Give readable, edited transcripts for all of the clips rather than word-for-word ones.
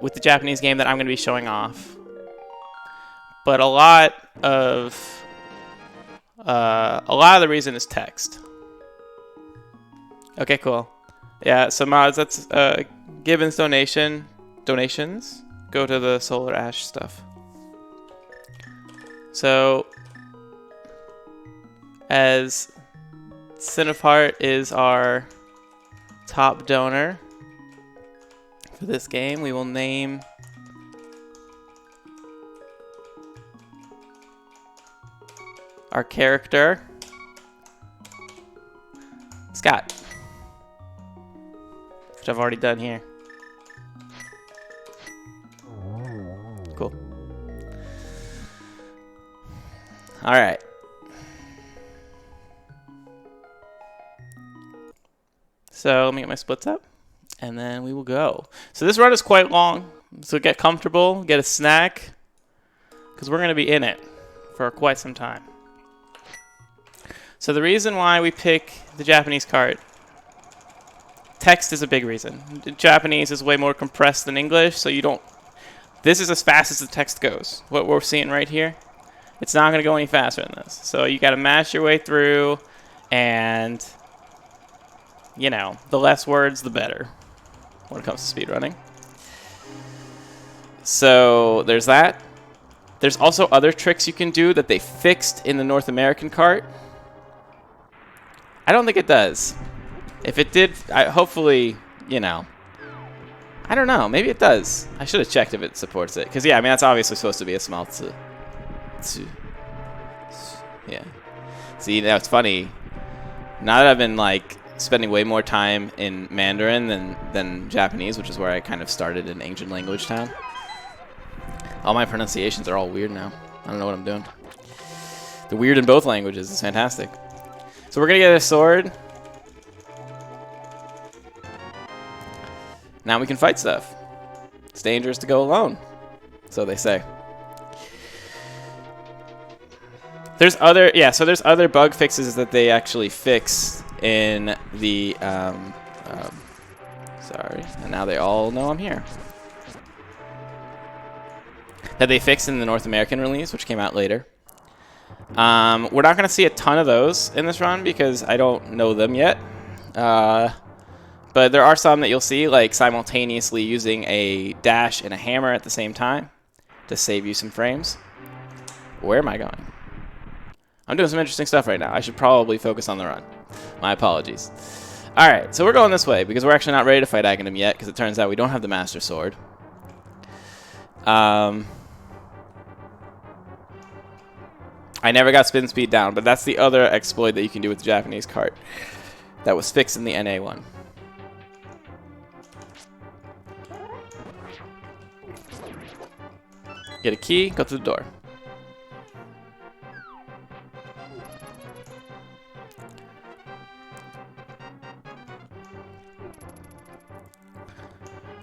with the Japanese game that I'm going to be showing off. But a lot of the reason is text. Okay, cool. Yeah, so mods, that's Gibbons donations go to the Solar Ash stuff. So as Cinepart is our top donor for this game, we will name our character Scott, which I've already done here. Cool. All right. So let me get my splits up, and then we will go. So this run is quite long, so get comfortable, get a snack, because we're going to be in it for quite some time. So the reason why we pick the Japanese cart, text is a big reason. Japanese is way more compressed than English, so you don't... This is as fast as the text goes. What we're seeing right here, it's not going to go any faster than this. So you got to mash your way through, and... you know, the less words, the better when it comes to speedrunning. So there's that. There's also other tricks you can do that they fixed in the North American cart. I don't think it does. If it did, hopefully, you know. I don't know. Maybe it does. I should have checked if it supports it. Because, yeah, I mean, that's obviously supposed to be a small yeah. See, now it's funny. Now that I've been, like, spending way more time in Mandarin than Japanese, which is where I kind of started in ancient language town. All my pronunciations are all weird now. I don't know what I'm doing. The weird in both languages is fantastic. So we're going to get a sword. Now we can fight stuff. It's dangerous to go alone, so they say. There's other bug fixes that they actually fix in the sorry, and now they all know I'm here. That they fixed in the North American release, which came out later. We're not going to see a ton of those in this run because I don't know them yet. But there are some that you'll see, like simultaneously using a dash and a hammer at the same time to save you some frames. Where am I going? I'm doing some interesting stuff right now. I should probably focus on the run. My apologies. Alright, so we're going this way because we're actually not ready to fight Aghanim yet because it turns out we don't have the Master Sword. I never got spin speed down, but that's the other exploit that you can do with the Japanese cart that was fixed in the NA one. Get a key, go through the door.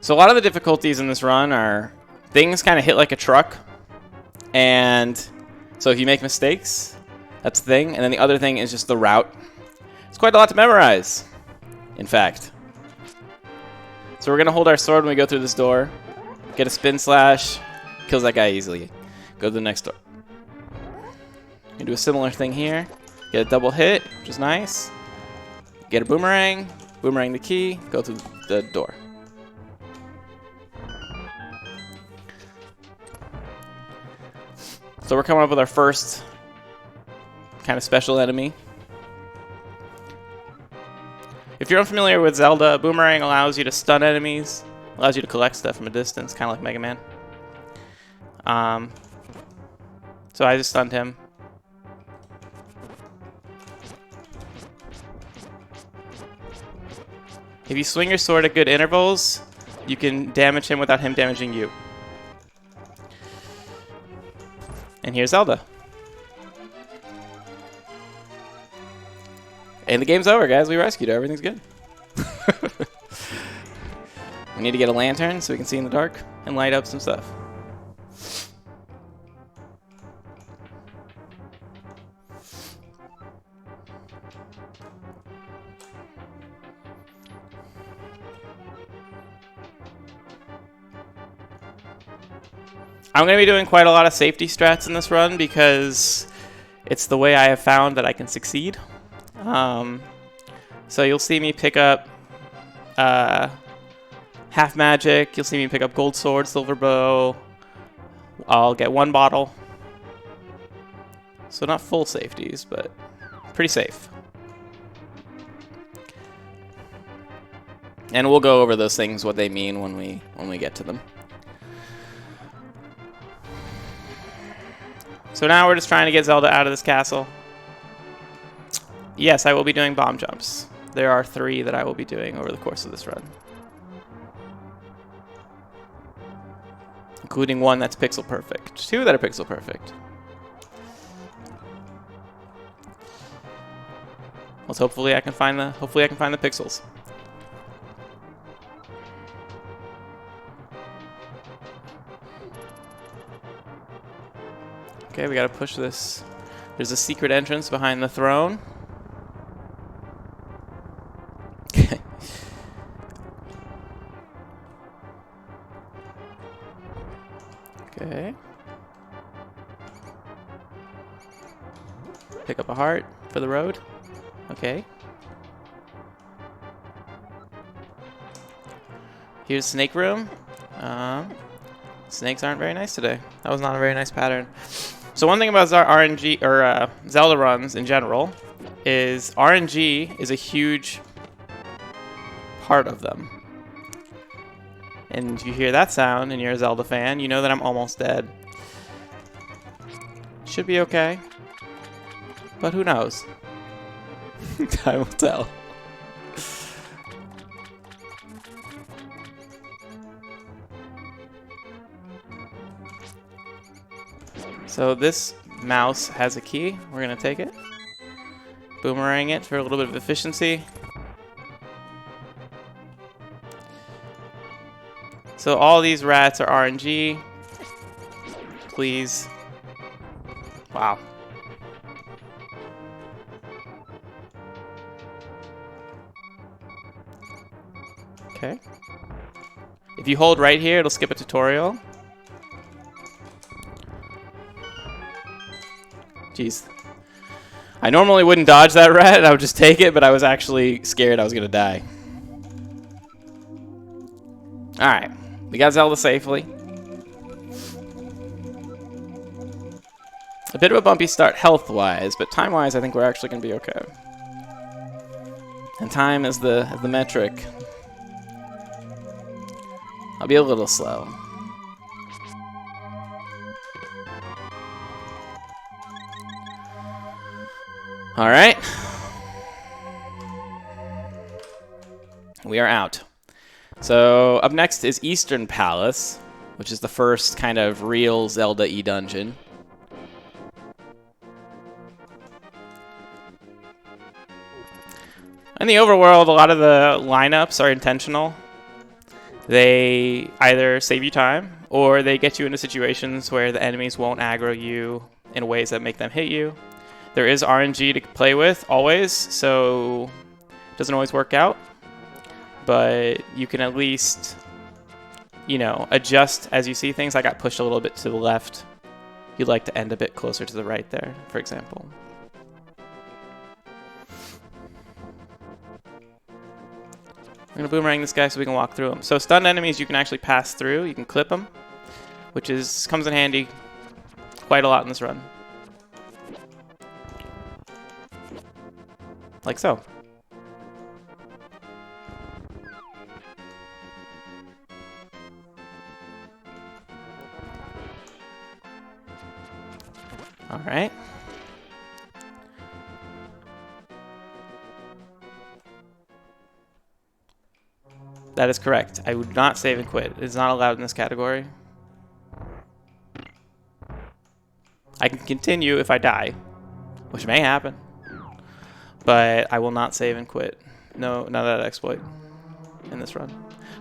So a lot of the difficulties in this run are things kind of hit like a truck, and so if you make mistakes, that's the thing. And then the other thing is just the route. It's quite a lot to memorize, in fact. So we're going to hold our sword when we go through this door. Get a spin slash. Kills that guy easily. Go to the next door. You do a similar thing here. Get a double hit, which is nice. Get a boomerang. Boomerang the key. Go through the door. So we're coming up with our first kind of special enemy. If you're unfamiliar with Zelda, Boomerang allows you to stun enemies, allows you to collect stuff from a distance, kind of like Mega Man. So I just stunned him. If you swing your sword at good intervals, you can damage him without him damaging you. And here's Zelda. And the game's over, guys. We rescued her. Everything's good. We need to get a lantern so we can see in the dark and light up some stuff. I'm going to be doing quite a lot of safety strats in this run because it's the way I have found that I can succeed. So you'll see me pick up half magic. You'll see me pick up gold sword, silver bow. I'll get 1 bottle. So not full safeties, but pretty safe. And we'll go over those things, what they mean when we get to them. So now we're just trying to get Zelda out of this castle. Yes, I will be doing bomb jumps. There are 3 that I will be doing over the course of this run. Including 1 that's pixel perfect. 2 that are pixel perfect. Well, hopefully I can find the pixels. Okay, we gotta push this. There's a secret entrance behind the throne. Okay. Pick up a heart for the road. Okay. Here's Snake Room. Snakes aren't very nice today. That was not a very nice pattern. So one thing about our RNG or Zelda runs in general is RNG is a huge part of them. And if you hear that sound and you're a Zelda fan, you know that I'm almost dead. Should be okay. But who knows? Time will tell. So this mouse has a key. We're going to take it. Boomerang it for a little bit of efficiency. So all these rats are RNG. Please. Wow. Okay. If you hold right here, it'll skip a tutorial. Jeez. I normally wouldn't dodge that rat. I would just take it, but I was actually scared I was going to die. Alright. We got Zelda safely. A bit of a bumpy start health-wise, but time-wise I think we're actually going to be okay. And time is the metric. I'll be a little slow. Alright. We are out. So up next is Eastern Palace, which is the first kind of real Zelda-y dungeon. In the overworld, a lot of the lineups are intentional. They either save you time, or they get you into situations where the enemies won't aggro you in ways that make them hit you. There is RNG to play with, always, so it doesn't always work out. But you can at least, you know, adjust as you see things. I got pushed a little bit to the left. You'd like to end a bit closer to the right there, for example. I'm going to boomerang this guy so we can walk through him. So stunned enemies you can actually pass through. You can clip them, which comes in handy quite a lot in this run. Like so. All right. That is correct. I would not save and quit. It is not allowed in this category. I can continue if I die, which may happen. But I will not save and quit. No, none of that exploit in this run.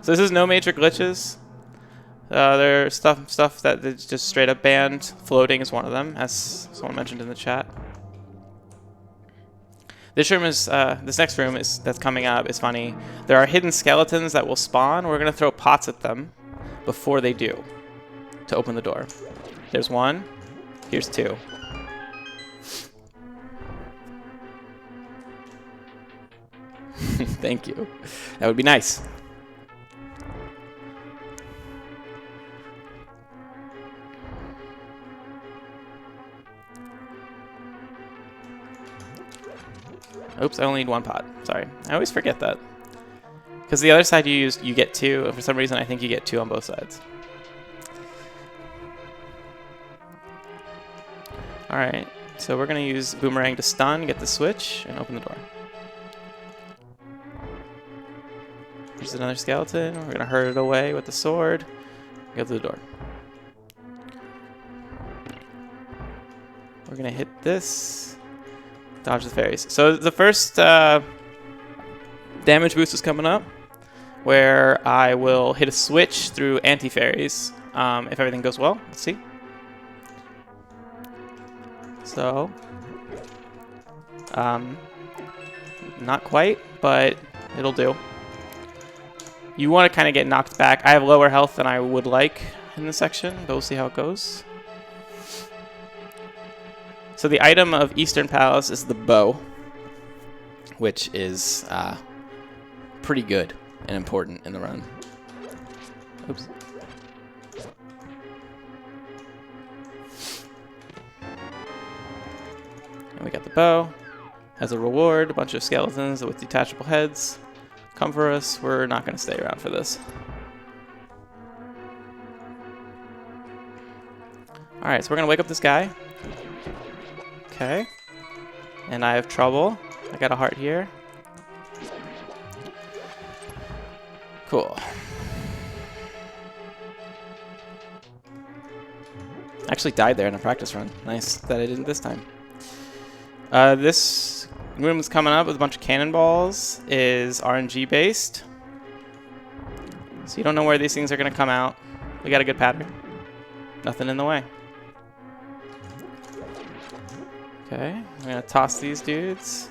So this is no major glitches. There's stuff that is just straight up banned. Floating is one of them, as someone mentioned in the chat. This room is this next room that's coming up is funny. There are hidden skeletons that will spawn. We're gonna throw pots at them before they do. to open the door. There's one. Here's two. Thank you. That would be nice. Oops, I only need one pot. Sorry. I always forget that. Because the other side you get two, and for some reason I think you get two on both sides. Alright, so we're going to use Boomerang to stun, get the switch, and open the door. Here's another skeleton. We're going to hurt it away with the sword. Go to the door. We're going to hit this. Dodge the fairies. So the first damage boost is coming up, where I will hit a switch through anti-fairies if everything goes well. Let's see. So, not quite, but it'll do. You want to kind of get knocked back. I have lower health than I would like in this section, but we'll see how it goes. So the item of Eastern Palace is the bow, which is pretty good and important in the run. Oops. And we got the bow. As a reward, a bunch of skeletons with detachable heads come for us. We're not going to stay around for this. Alright, so we're going to wake up this guy. Okay. And I have trouble. I got a heart here. Cool. I actually died there in a practice run. Nice that I didn't this time. This room is coming up with a bunch of cannonballs. Is RNG based. So you don't know where these things are going to come out. We got a good pattern. Nothing in the way. Okay, I'm going to toss these dudes.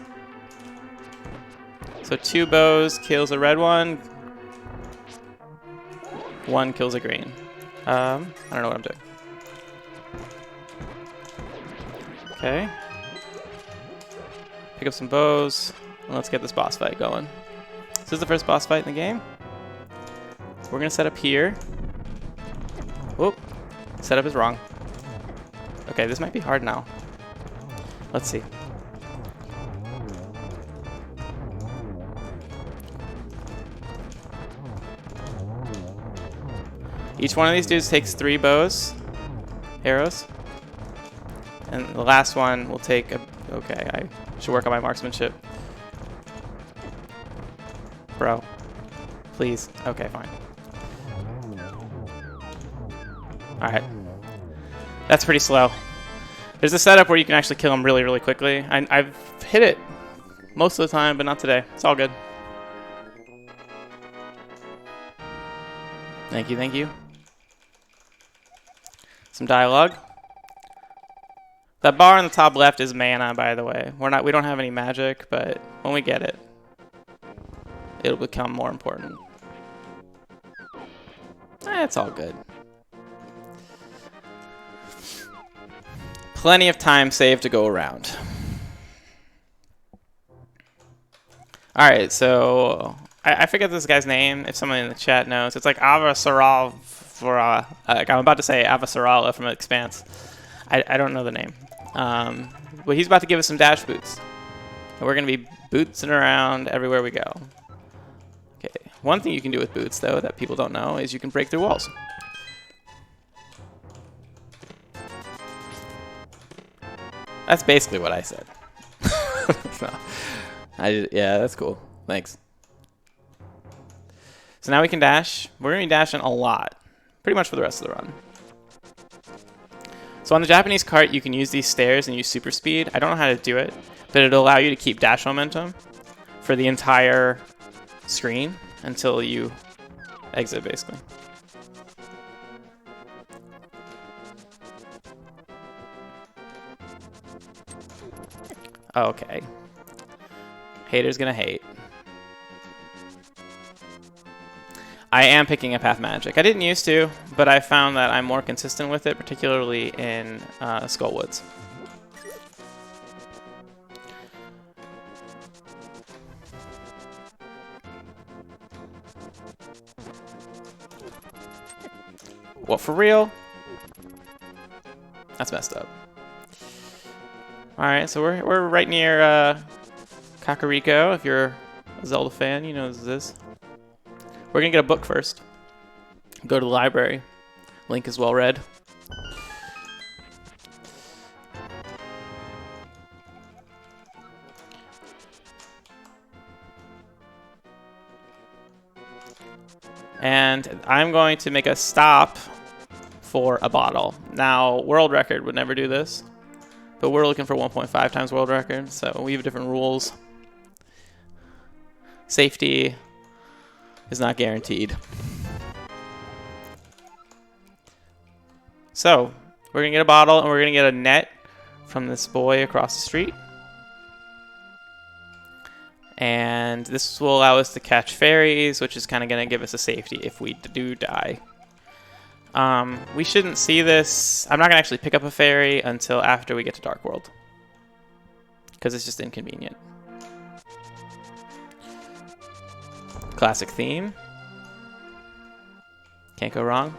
So 2 bows kills a red one. 1 kills a green. I don't know what I'm doing. Okay. Pick up some bows, and let's get this boss fight going. This is the first boss fight in the game. We're going to set up here. Whoop. Setup is wrong. Okay, this might be hard now. Let's see. Each one of these dudes takes 3 bows, arrows. And the last one will take a... Okay, I should work on my marksmanship. Bro. Please. Okay, fine. Alright. That's pretty slow. There's a setup where you can actually kill him really, really quickly. I've hit it most of the time, but not today. It's all good. Thank you, thank you. Some dialogue. That bar on the top left is mana, by the way. We don't have any magic, but when we get it, it'll become more important. It's all good. Plenty of time saved to go around. Alright, so I forget this guy's name, if someone in the chat knows. It's like Avasarala. Like I'm about to say Avasarala from Expanse. I don't know the name. But he's about to give us some dash boots. And we're going to be bootsing around everywhere we go. Okay, one thing you can do with boots, though, that people don't know, is you can break through walls. That's basically what I said. Yeah, that's cool. Thanks. So now we can dash. We're going to be dashing a lot. Pretty much for the rest of the run. So on the Japanese cart, you can use these stairs and use super speed. I don't know how to do it, but it'll allow you to keep dash momentum for the entire screen until you exit, basically. Okay. Hater's gonna hate. I am picking up Path Magic. I didn't used to, but I found that I'm more consistent with it, particularly in Skullwoods. What, for real? That's messed up. Alright, so we're right near Kakariko. If you're a Zelda fan, you know what this is. We're gonna get a book first. Go to the library. Link is well read. And I'm going to make a stop for a bottle. Now, world record would never do this, but we're looking for 1.5 times world record, so we have different rules. Safety is not guaranteed. So, we're going to get a bottle, and we're going to get a net from this boy across the street. And this will allow us to catch fairies, which is kind of going to give us a safety if we do die. We shouldn't see this. I'm not going to actually pick up a fairy until after we get to Dark World, because it's just inconvenient. Classic theme. Can't go wrong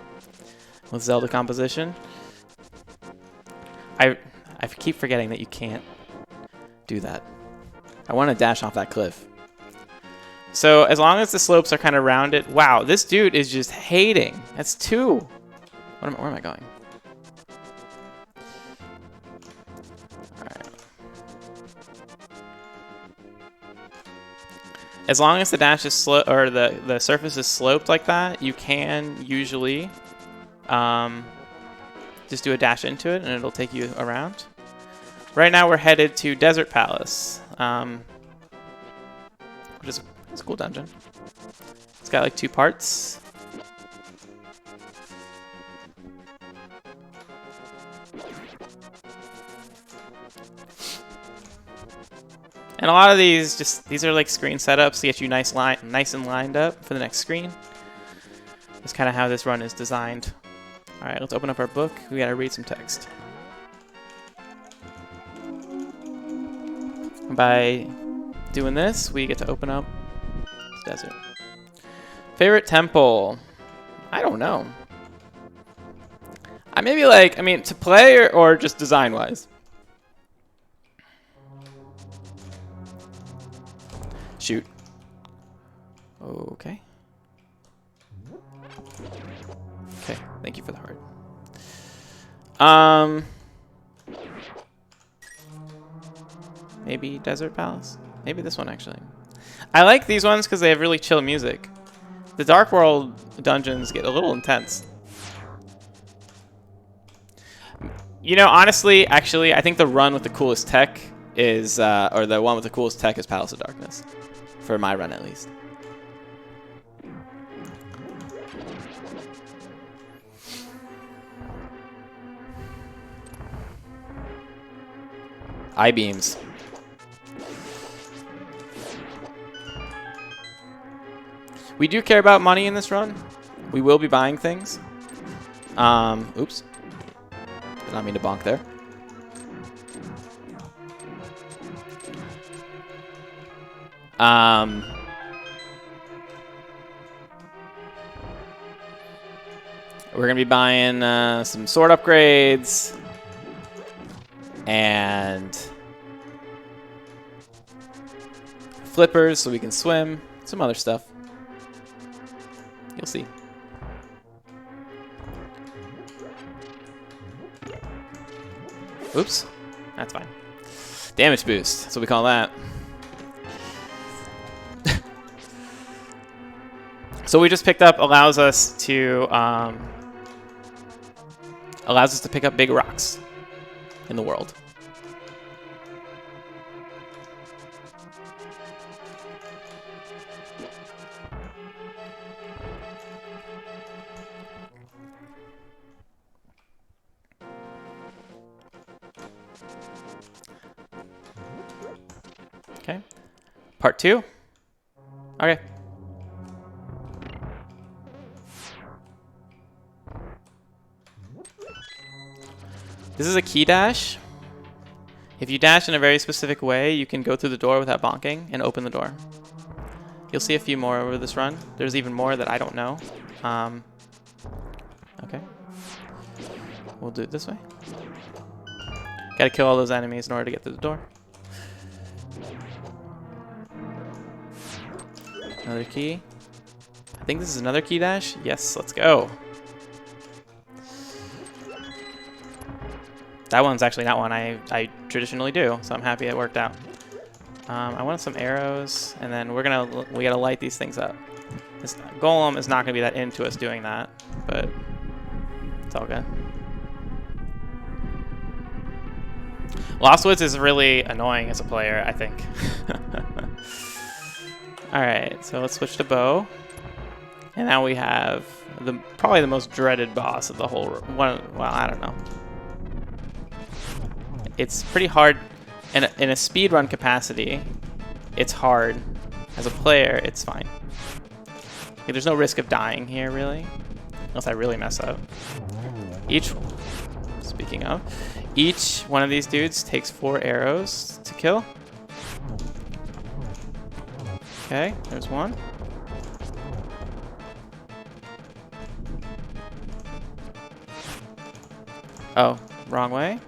with Zelda composition. I keep forgetting that you can't do that. I want to dash off that cliff. So as long as the slopes are kind of rounded. Wow, this dude is just hating. That's 2. Where am I going? Alright. As long as the dash is or the surface is sloped like that, you can usually just do a dash into it and it'll take you around. Right now we're headed to Desert Palace, which is a cool dungeon. It's got like 2 parts. And a lot of these are like screen setups to get you nice and lined up for the next screen. That's kind of how this run is designed. All right, let's open up our book. We gotta read some text. By doing this, we get to open up the desert. Favorite temple? I don't know. I mean, to play or just design-wise? Shoot. Okay. Okay, thank you for the heart. Maybe Desert Palace? Maybe this one, actually. I like these ones because they have really chill music. The Dark World dungeons get a little intense. You know, honestly, actually, I think the run with the coolest tech is, or the one with the coolest tech is Palace of Darkness. For my run, at least. I-beams. We do care about money in this run. We will be buying things. Oops. Did not mean to bonk there. We're gonna be buying some sword upgrades and flippers so we can swim. Some other stuff. You'll see. Oops. That's fine. Damage boost. That's what we call that. So we just picked up allows us to pick up big rocks in the world. Okay. Part 2. Okay. This is a key dash. If you dash in a very specific way, you can go through the door without bonking and open the door. You'll see a few more over this run. There's even more that I don't know. Okay. We'll do it this way. Gotta kill all those enemies in order to get through the door. Another key. I think this is another key dash. Yes, let's go. That one's actually not one I traditionally do, so I'm happy it worked out. I want some arrows, and then we gotta light these things up. This golem is not gonna be that into us doing that, but it's all good. Lost Woods is really annoying as a player, I think. Alright, so let's switch to bow. And now we have probably the most dreaded boss of the whole one. Well, I don't know. It's pretty hard in a speedrun capacity. It's hard. As a player, it's fine. Okay, there's no risk of dying here, really, unless I really mess up. Speaking of, each one of these dudes takes 4 arrows to kill. Okay, there's one. Oh, wrong way.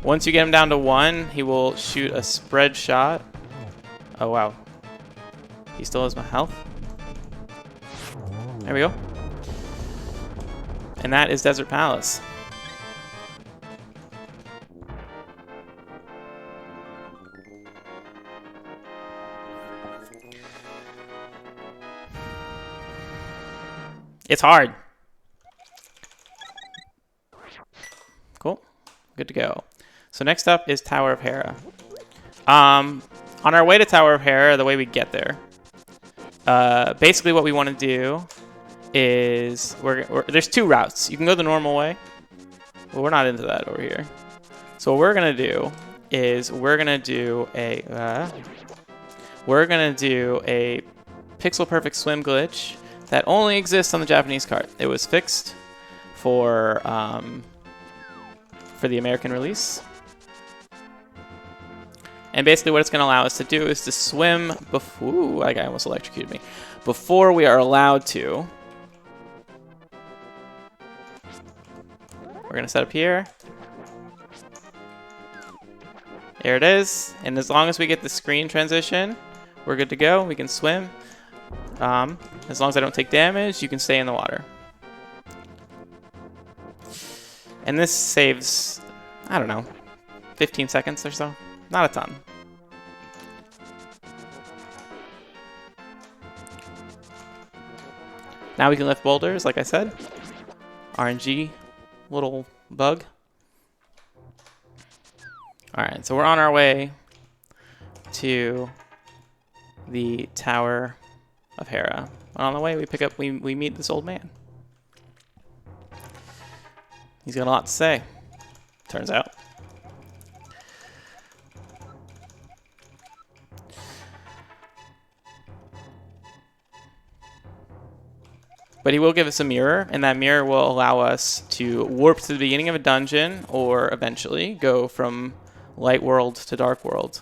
Once you get him down to 1, he will shoot a spread shot. Oh, wow. He still has my health. There we go. And that is Desert Palace. It's hard. Cool. Good to go. So next up is Tower of Hera. On our way to Tower of Hera, the way we get there, basically what we want to do is there's 2 routes. You can go the normal way, but we're not into that over here. So what we're gonna do is we're gonna do a pixel perfect swim glitch that only exists on the Japanese cart. It was fixed for the American release. And basically what it's going to allow us to do is to swim before... Ooh, that guy almost electrocuted me. Before we are allowed to. We're going to set up here. There it is. And as long as we get the screen transition, we're good to go. We can swim. As long as I don't take damage, you can stay in the water. And this saves, I don't know, 15 seconds or so. Not a ton. Now we can lift boulders, like I said. RNG, little bug. Alright, so we're on our way to the Tower of Hera. And on the way, we meet this old man. He's got a lot to say, turns out. But he will give us a mirror, and that mirror will allow us to warp to the beginning of a dungeon, or eventually go from light world to dark world.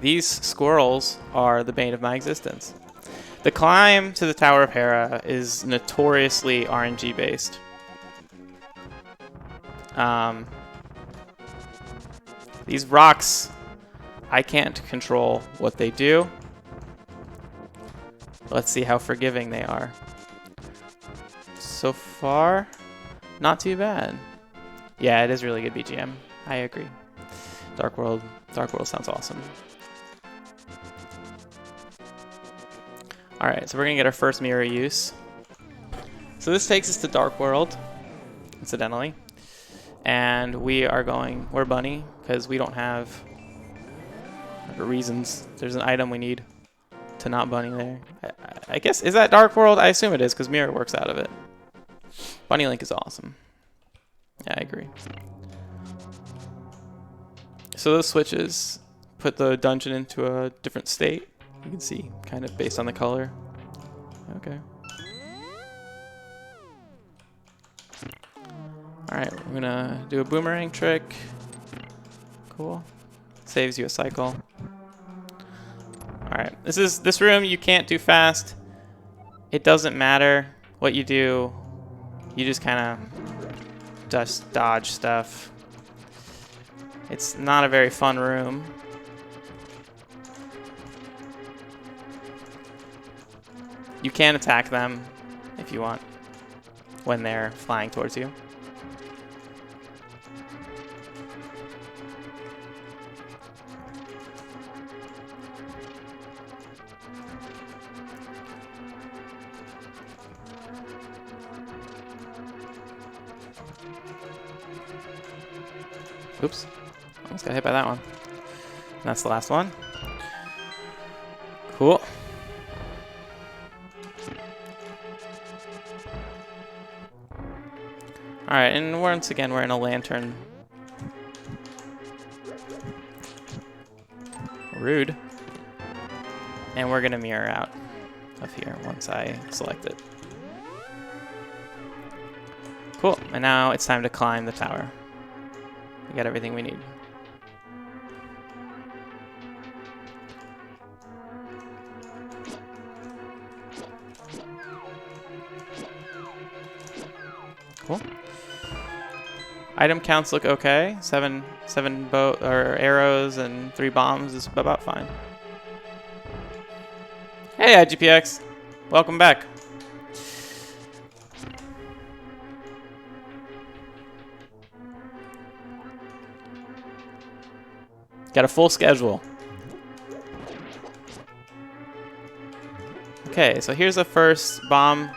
These squirrels are the bane of my existence. The climb to the Tower of Hera is notoriously RNG based. These rocks, I can't control what they do. Let's see how forgiving they are. So far, not too bad. Yeah, it is really good BGM. I agree. Dark World sounds awesome. Alright, so we're gonna get our first mirror use. So this takes us to Dark World, incidentally. And we're bunny, because we don't have reasons. There's an item we need to not bunny there. I guess, is that Dark World? I assume it is, because mirror works out of it. Bunny Link is awesome. Yeah, I agree. So those switches put the dungeon into a different state. You can see, kind of based on the color. Okay. Alright, we're gonna do a boomerang trick. Cool. Saves you a cycle. Alright, this room you can't do fast. It doesn't matter what you do. You just kind of just dodge stuff. It's not a very fun room. You can attack them if you want when they're flying towards you. Oops, almost got hit by that one. And that's the last one. Cool. Alright, and once again, we're in a lantern. Rude. And we're gonna mirror out of here once I select it. Cool, and now it's time to climb the tower. We got everything we need. Cool. Item counts look okay. Seven bow or arrows and 3 bombs is about fine. Hey, IGPX, welcome back. Got a full schedule. Okay, so here's the first bomb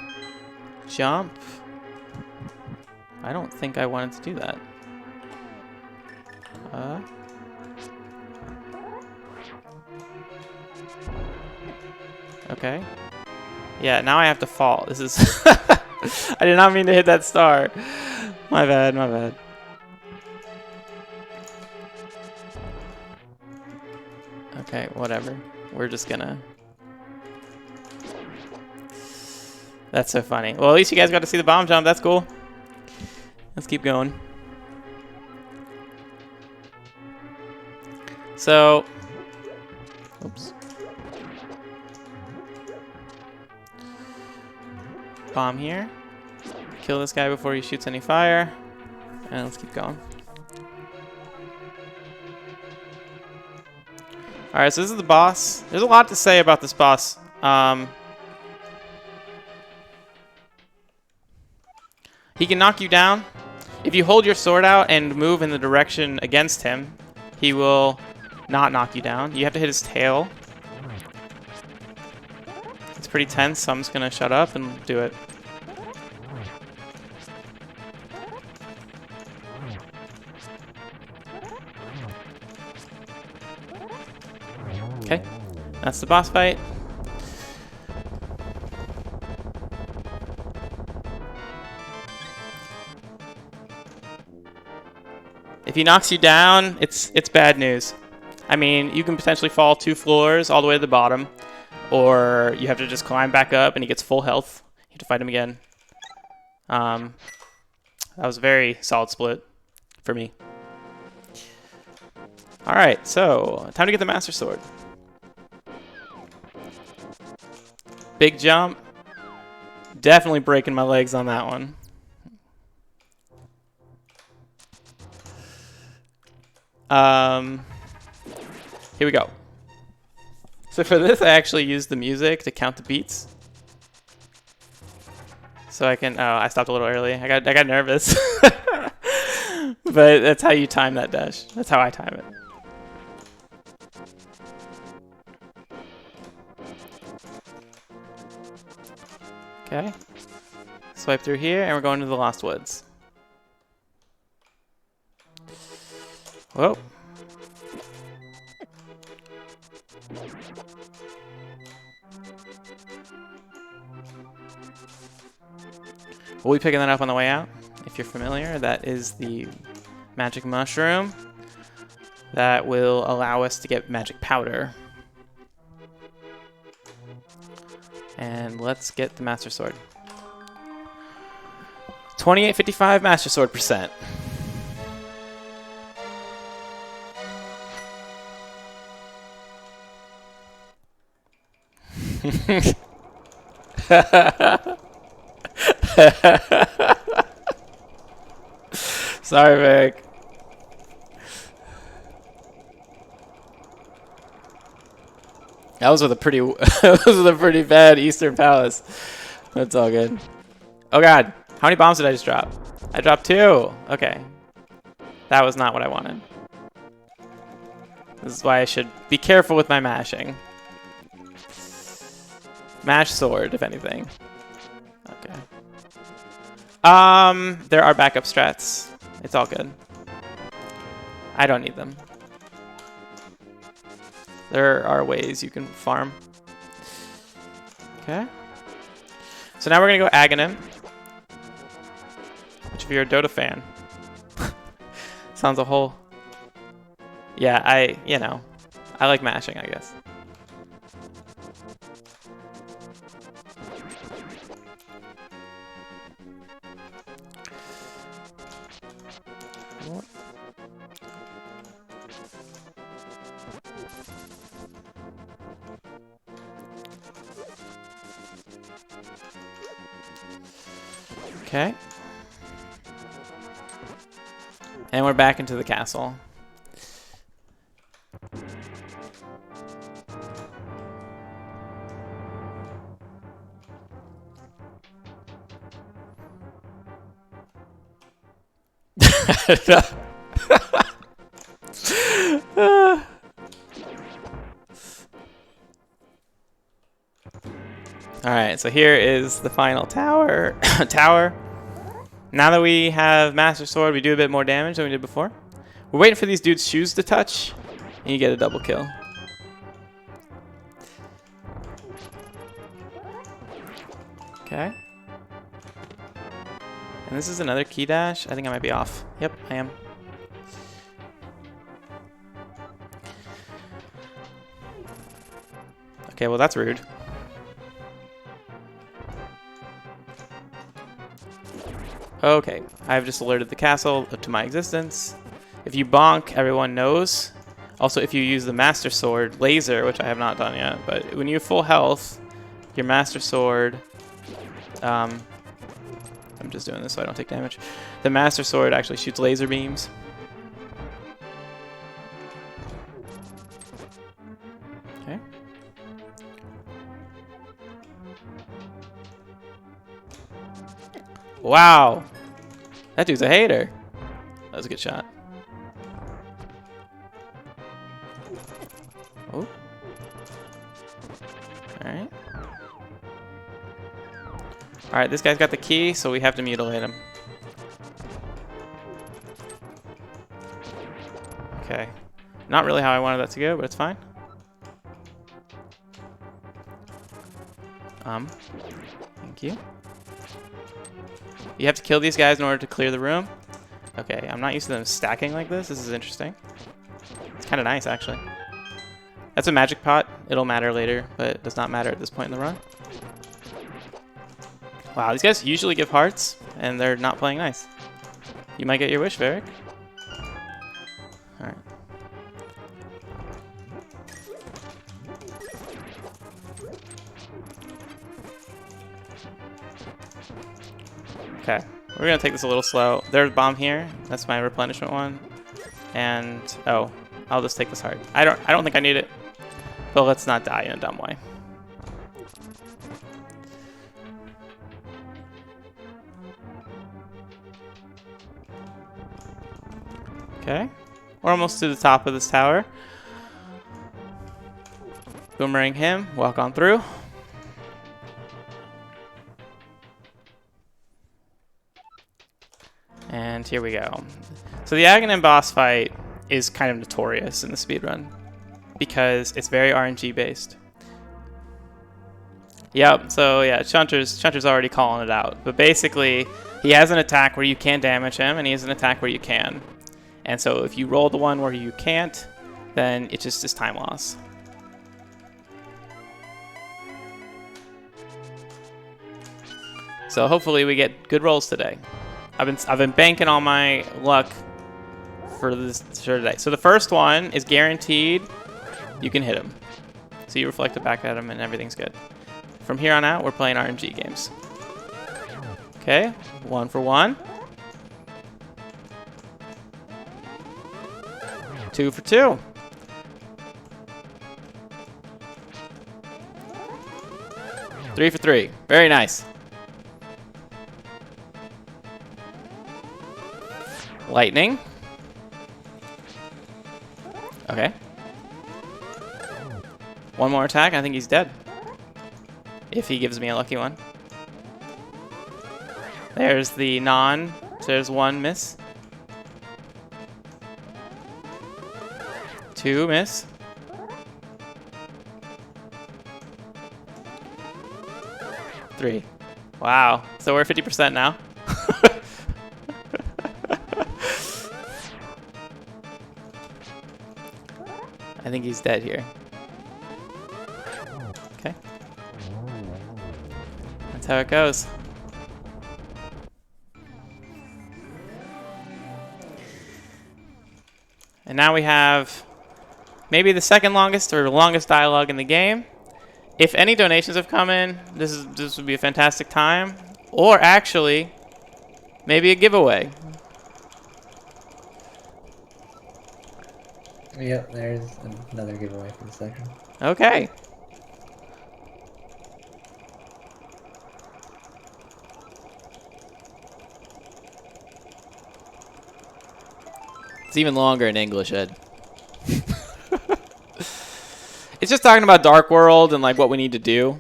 jump. I don't think I wanted to do that. Okay. Yeah, now I have to fall. This is... I did not mean to hit that star. My bad, my bad. Okay, whatever. We're just gonna... That's so funny. Well, at least you guys got to see the bomb jump. That's cool. Let's keep going. So... Oops. Bomb here. Kill this guy before he shoots any fire. And let's keep going. Alright, so this is the boss. There's a lot to say about this boss. He can knock you down. If you hold your sword out and move in the direction against him, he will not knock you down. You have to hit his tail. It's pretty tense, so I'm just going to shut up and do it. Okay, that's the boss fight. If he knocks you down, it's bad news. I mean, you can potentially fall 2 floors all the way to the bottom, or you have to just climb back up and he gets full health. You have to fight him again. That was a very solid split for me. Alright, so time to get the Master Sword. Big jump. Definitely breaking my legs on that one. Here we go. So for this, I actually used the music to count the beats. So I can... Oh, I stopped a little early. I got nervous. But that's how you time that dash. That's how I time it. Okay. Swipe through here, and we're going to the Lost Woods. Whoa. We'll be picking that up on the way out. If you're familiar, that is the magic mushroom that will allow us to get magic powder. And let's get the Master Sword. 2855 Master Sword percent. Sorry, Vic. That was with a pretty, that was with a pretty bad Eastern Palace. That's all good. Oh God, how many bombs did I just drop? I dropped 2. Okay, that was not what I wanted. This is why I should be careful with my mashing. Mash sword, if anything. Okay. There are backup strats. It's all good. I don't need them. There are ways you can farm. Okay. So now we're gonna go Aghanim. Which, if you're a Dota fan, sounds a whole. Yeah, you know, I like mashing, I guess. Okay. And we're back into the castle. Alright, so here is the final tower. Now that we have Master Sword, we do a bit more damage than we did before. We're waiting for these dudes' shoes to touch, and you get a double kill. Okay. And this is another key dash. I think I might be off. Yep, I am. Okay, well that's rude. Okay, I've just alerted the castle to my existence. If you bonk, everyone knows. Also, if you use the Master Sword laser, which I have not done yet, but when you have full health, your Master Sword... I'm just doing this so I don't take damage. The Master Sword actually shoots laser beams. Okay. Wow. That dude's a hater. That was a good shot. Oh. Alright. Alright, this guy's got the key, so we have to mutilate him. Okay. Not really how I wanted that to go, but it's fine. Thank you. You have to kill these guys in order to clear the room. Okay, I'm not used to them stacking like this. This is interesting. It's kind of nice, actually. That's a magic pot. It'll matter later, but it does not matter at this point in the run. Wow, these guys usually give hearts, and they're not playing nice. You might get your wish, Varric. Alright. Okay, we're gonna take this a little slow. There's a bomb here. That's my replenishment one. And oh, I'll just take this heart. I don't think I need it. But let's not die in a dumb way. Okay, we're almost to the top of this tower. Boomerang him, walk on through. And here we go. So the Aghanim boss fight is kind of notorious in the speedrun because it's very RNG based. Yep, so yeah, Chunter's already calling it out. But basically, he has an attack where you can damage him, and he has an attack where you can. And so if you roll the one where you can't, then it just is time loss. So hopefully we get good rolls today. I've been banking all my luck for this for today. So the first one is guaranteed you can hit him. So you reflect it back at him and everything's good. From here on out, we're playing RNG games. Okay, 1 for 1. 2 for 2. Three for 3. Very nice. Lightning. Okay. One more attack. I think he's dead. If he gives me a lucky one. There's the non. So there's 1 miss. 2 miss. 3. Wow. So we're 50% now. I think he's dead here. Okay. That's how it goes. And now we have maybe the second longest or longest dialogue in the game. If any donations have come in, this would be a fantastic time. Or actually, maybe a giveaway. Yep, there's another giveaway for the section. Okay. It's even longer in English, Ed. It's just talking about Dark World and like what we need to do.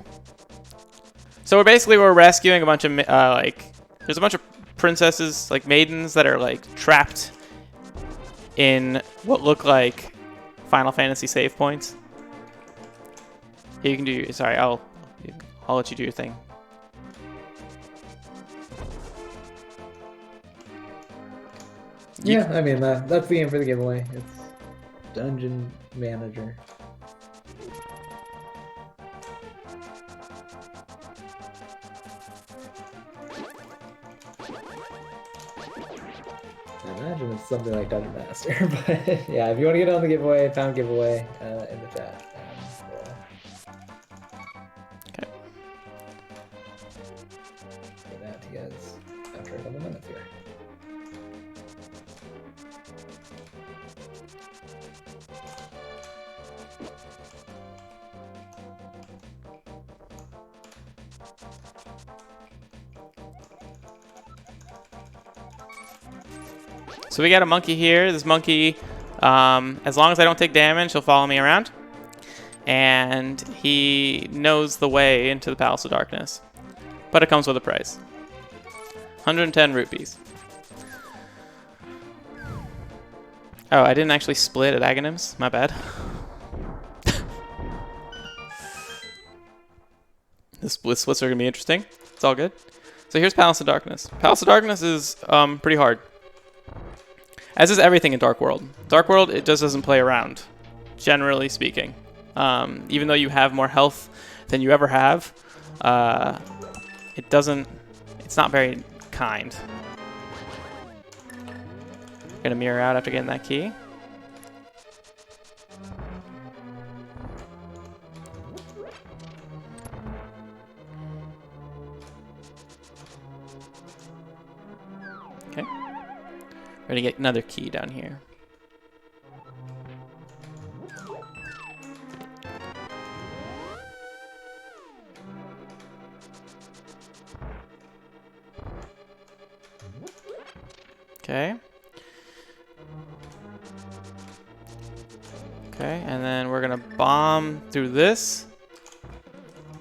So we're rescuing a bunch of there's a bunch of princesses, like maidens, that are like trapped in what look like Final Fantasy save points. Here you can do. Sorry, I'll let you do your thing. Yeah, I mean that's the aim for the giveaway. It's Dungeon Manager. I imagine it's something like Dungeon Master, but yeah, if you want to get on the giveaway, pound giveaway in the chat. Okay. Get that to you guys after a couple minutes here. So we got a monkey here. This monkey, as long as I don't take damage, he'll follow me around. And he knows the way into the Palace of Darkness. But it comes with a price. 110 rupees. Oh, I didn't actually split at Aghanims. My bad. The splits are going to be interesting. It's all good. So here's Palace of Darkness. Palace of Darkness is pretty hard. As is everything in Dark World. Dark World, it just doesn't play around, generally speaking. Even though you have more health than you ever have, it's not very kind. Gonna mirror out after getting that key. Okay. We're gonna get another key down here. Okay. Okay, and then we're gonna bomb through this.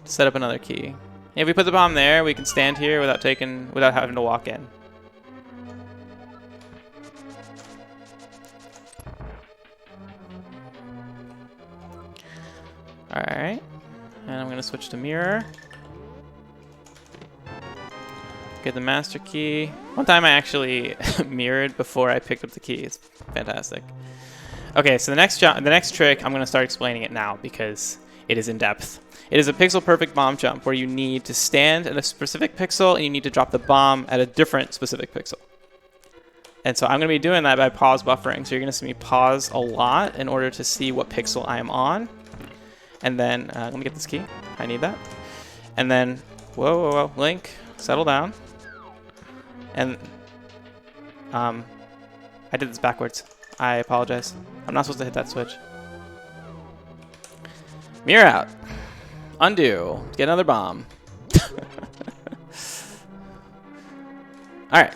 Set up another key. If we put the bomb there, we can stand here without having to walk in. Alright, and I'm going to switch to mirror. Get the master key. One time I actually mirrored before I picked up the key. It's fantastic. Okay, so the next trick, I'm going to start explaining it now because it is in depth. It is a pixel perfect bomb jump where you need to stand in a specific pixel and you need to drop the bomb at a different specific pixel. And so I'm going to be doing that by pause buffering. So you're going to see me pause a lot in order to see what pixel I am on. And then, let me get this key. I need that. And then, whoa, Link, settle down. And, I did this backwards. I apologize. I'm not supposed to hit that switch. Mirror out. Undo. Get another bomb. Alright.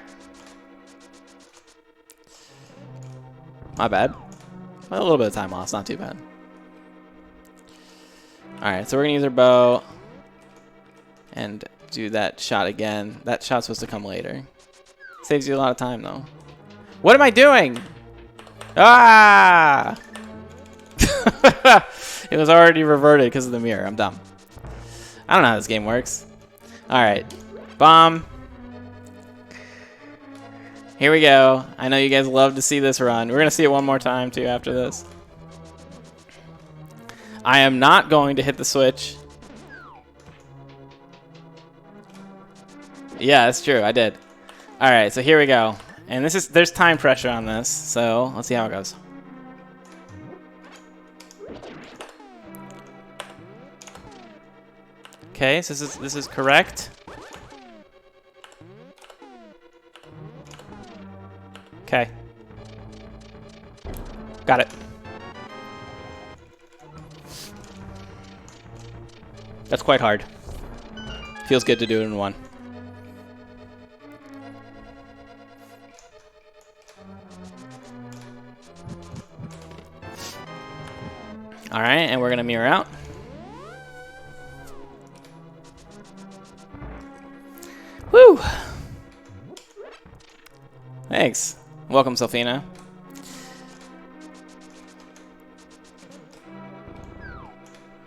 My bad. Well, a little bit of time loss, not too bad. Alright, so we're going to use our bow and do that shot again. That shot's supposed to come later. Saves you a lot of time, though. What am I doing? Ah! It was already reverted because of the mirror. I'm dumb. I don't know how this game works. Alright. Bomb. Here we go. I know you guys love to see this run. We're going to see it one more time, too, after this. I am not going to hit the switch. Yeah, that's true. I did. All right, so here we go. And there's time pressure on this, so let's see how it goes. Okay, so this is correct. Okay. Got it. That's quite hard. Feels good to do it in one. All right, and we're gonna mirror out. Woo! Thanks. Welcome, Selfina.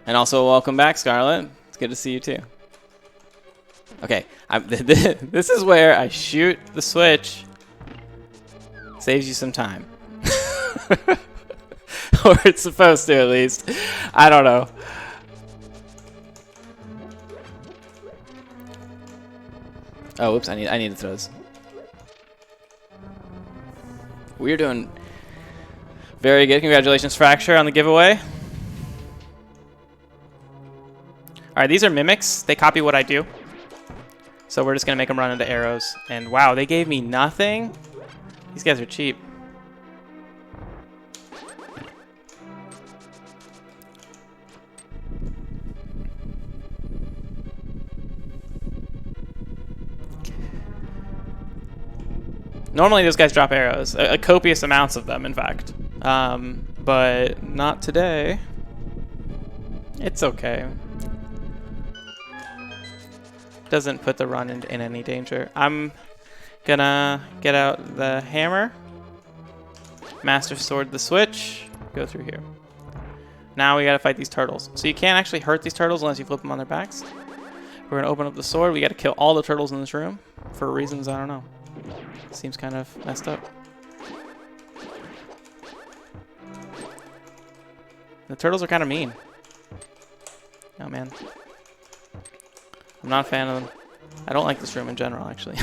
And also welcome back, Scarlet. It's good to see you too. Okay, this is where I shoot the switch. Saves you some time. Or it's supposed to, at least. I don't know. Oh, whoops, I need to throw this. We're doing very good. Congratulations, Fracture, on the giveaway. Alright, these are mimics. They copy what I do. So we're just going to make them run into arrows. And wow, they gave me nothing? These guys are cheap. Normally those guys drop arrows. Copious amounts of them, in fact. But not today. It's okay. Doesn't put the run in any danger. I'm gonna get out the hammer, Master Sword the switch, go through here. Now we gotta fight these turtles. So you can't actually hurt these turtles unless you flip them on their backs. We're gonna open up the sword. We gotta kill all the turtles in this room for reasons I don't know. Seems kind of messed up. The turtles are kind of mean. Oh man. I'm not a fan of them. I don't like this room in general, actually.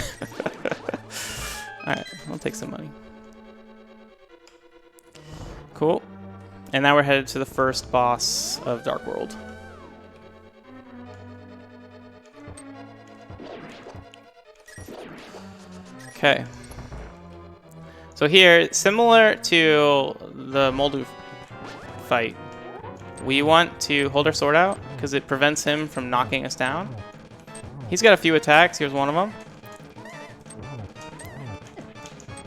Alright, I'll take some money. Cool. And now we're headed to the first boss of Dark World. Okay. So here, similar to the Moldu fight, we want to hold our sword out because it prevents him from knocking us down. He's got a few attacks. Here's one of them.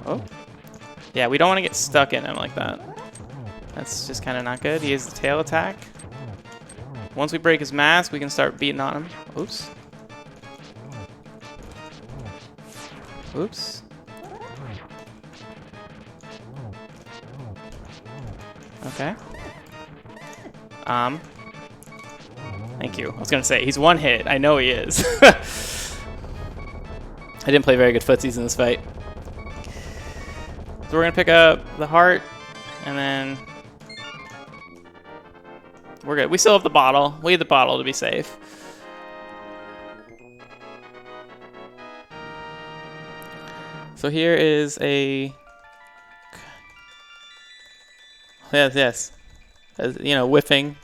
Oh. Yeah, we don't want to get stuck in him like that. That's just kind of not good. He has the tail attack. Once we break his mask, we can start beating on him. Oops. Oops. Okay. Thank you. I was gonna say, he's one hit. I know he is. I didn't play very good footsies in this fight. So we're gonna pick up the heart, and then we're good. We still have the bottle. We need the bottle to be safe. So here is a... Yes. You know, whiffing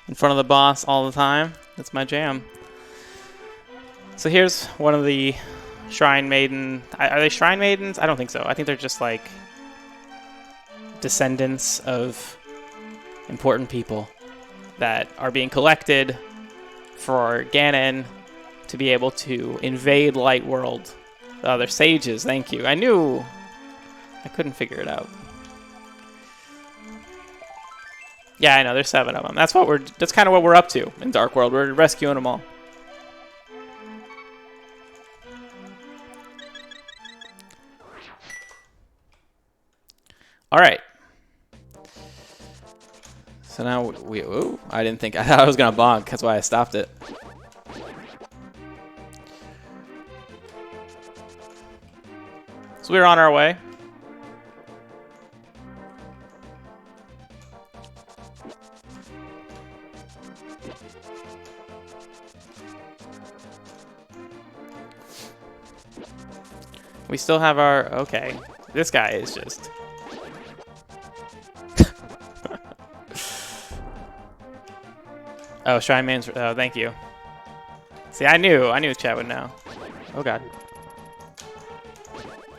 in front of the boss all the time. That's my jam. So here's one of the Shrine Maiden... Are they Shrine Maidens? I don't think so. I think they're just like descendants of important people that are being collected for Ganon to be able to invade Light World. Oh, they're sages, thank you. I knew... I couldn't figure it out. Yeah, I know, there's 7 of them. That's kind of what we're up to in Dark World. We're rescuing them all. Alright. So now we... Ooh, I didn't think... I thought I was going to bonk. That's why I stopped it. So we're on our way. We still have our... Okay. This guy is just... Oh, Shrine Man's... Oh, thank you. See, I knew chat would know. Oh, God.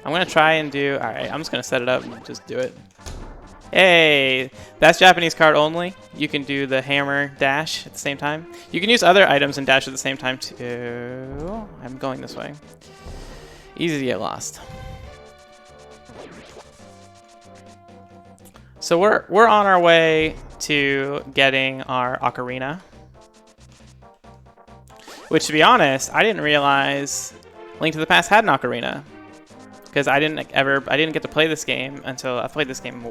I'm going to try and do... Alright, I'm just going to set it up and just do it. Hey! That's Japanese card only. You can do the hammer dash at the same time. You can use other items and dash at the same time, too. I'm going this way. Easy to get lost. So we're on our way to getting our ocarina. Which, to be honest, I didn't realize Link to the Past had an ocarina, because I didn't get to play this game until I played this game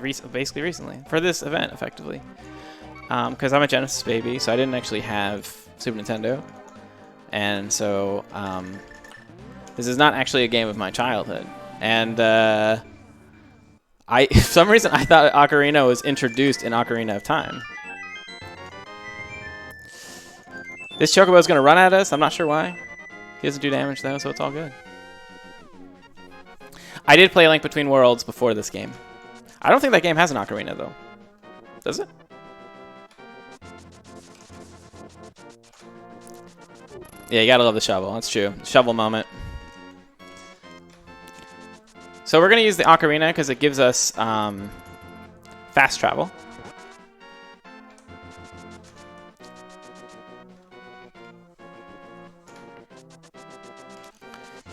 basically recently for this event, effectively. Because I'm a Genesis baby, so I didn't actually have Super Nintendo, and so this is not actually a game of my childhood. And for some reason I thought Ocarina was introduced in Ocarina of Time. This Chocobo is going to run at us. I'm not sure why. He doesn't do damage, though, so it's all good. I did play Link Between Worlds before this game. I don't think that game has an ocarina, though. Does it? Yeah, you gotta love the shovel. That's true. Shovel moment. So we're going to use the ocarina because it gives us fast travel.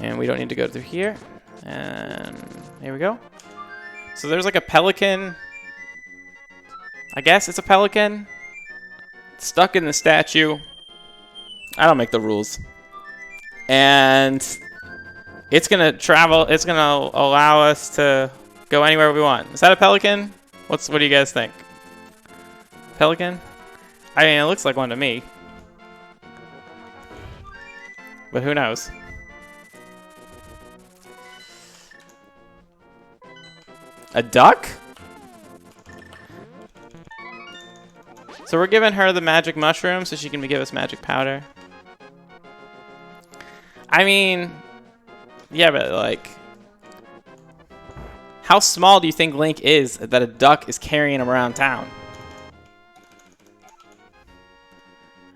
And we don't need to go through here. And here we go. So there's like a pelican. I guess it's a pelican. Stuck in the statue. I don't make the rules. And it's going to travel. It's going to allow us to go anywhere we want. Is that a pelican? What do you guys think? Pelican? I mean, it looks like one to me. But who knows? A duck? So we're giving her the magic mushroom so she can give us magic powder. I mean, yeah, but like, how small do you think Link is that a duck is carrying him around town?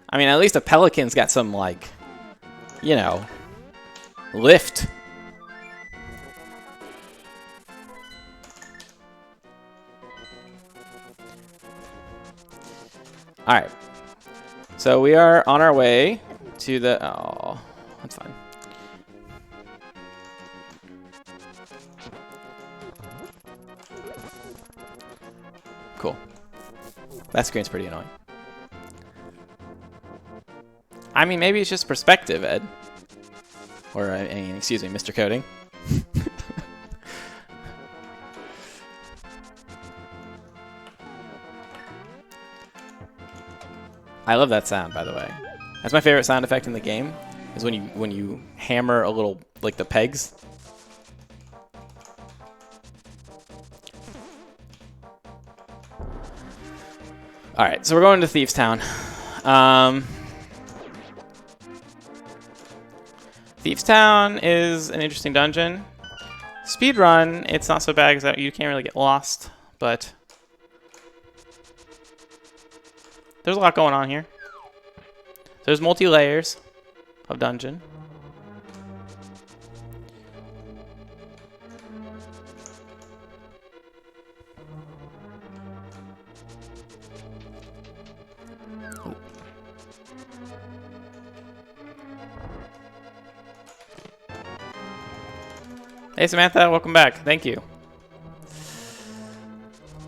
I mean, at least a pelican's got some, like, you know, lift. Alright, so we are on our way to the... Oh, that's fine. Cool. That screen's pretty annoying. I mean, maybe it's just perspective, Ed. Or, I mean, excuse me, Mr. Coding. I love that sound, by the way. That's my favorite sound effect in the game, is when you hammer a little, like, the pegs. Alright, so we're going to Thieves Town. Thieves Town is an interesting dungeon. Speedrun, it's not so bad because you can't really get lost, but there's a lot going on here. There's multi-layers of dungeon. Hey Samantha, welcome back. Thank you.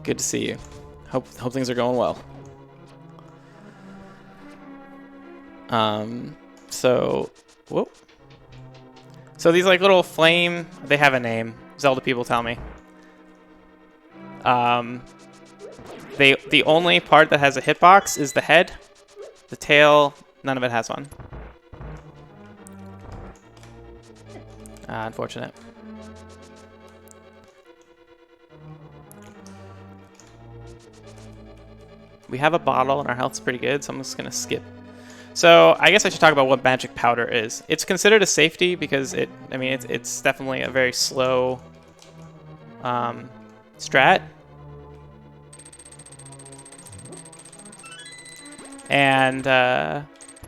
Good to see you. Hope things are going well. So, whoop. So these like little flame, they have a name. Zelda people tell me. The only part that has a hitbox is the head. The tail, none of it has one. Unfortunate. We have a bottle and our health's pretty good, so I'm just gonna skip. So I guess I should talk about what magic powder is. It's considered a safety because it's definitely a very slow strat. And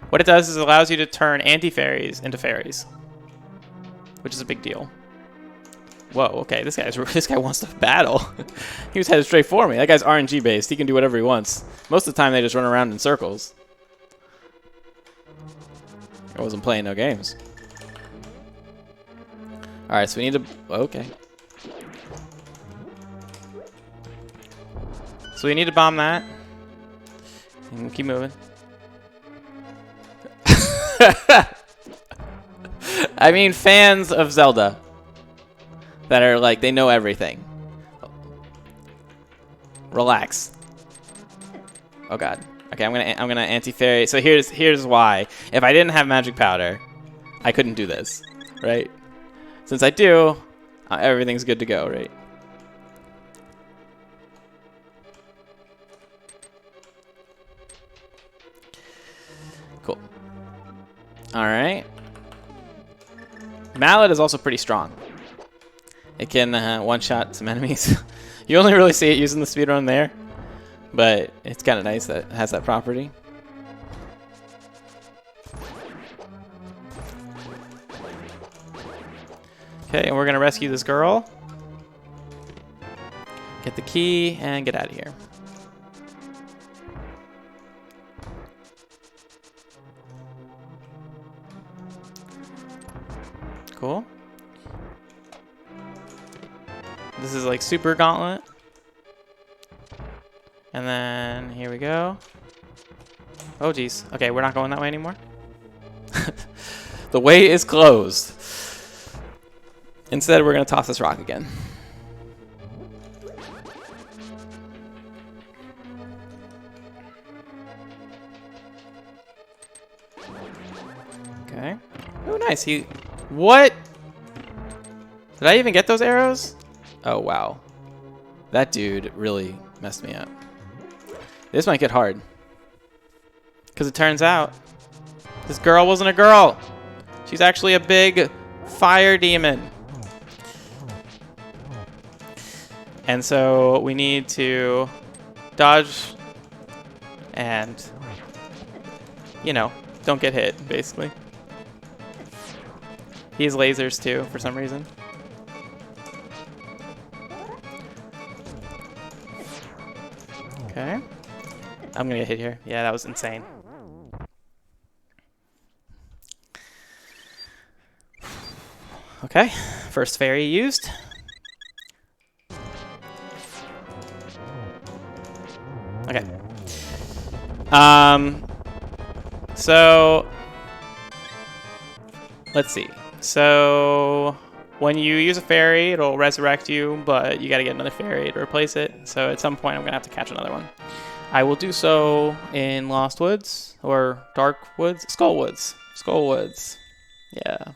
what it does is it allows you to turn anti-fairies into fairies, which is a big deal. Whoa, okay, this guy wants to battle. He was headed straight for me. That guy's RNG based. He can do whatever he wants. Most of the time, they just run around in circles. I wasn't playing no games. All right, so we need to. Okay. So we need to bomb that. And we'll keep moving. I mean, fans of Zelda that are like, they know everything. Relax. Oh god. Okay, I'm gonna anti-fairy. So here's why. If I didn't have magic powder, I couldn't do this, right? Since I do, everything's good to go, right? Cool. All right. Mallet is also pretty strong. It can one-shot some enemies. You only really see it using the speedrun there, but it's kind of nice that it has that property. Okay, and we're going to rescue this girl. Get the key and get out of here. Cool. This is like super gauntlet. And then here we go. Oh geez. Okay, we're not going that way anymore. The way is closed. Instead, we're gonna toss this rock again. Okay. Oh nice. What? Did I even get those arrows? Oh, wow. That dude really messed me up. This might get hard. Because it turns out this girl wasn't a girl. She's actually a big fire demon. And so we need to dodge and, you know, don't get hit, basically. He has lasers, too, for some reason. Okay. I'm gonna get hit here. Yeah, that was insane. Okay, first fairy used. Okay. So let's see. So when you use a fairy, it'll resurrect you, but you gotta get another fairy to replace it. So at some point, I'm gonna have to catch another one. I will do so in Lost Woods or Dark Woods, Skull Woods, Skull Woods. Yeah.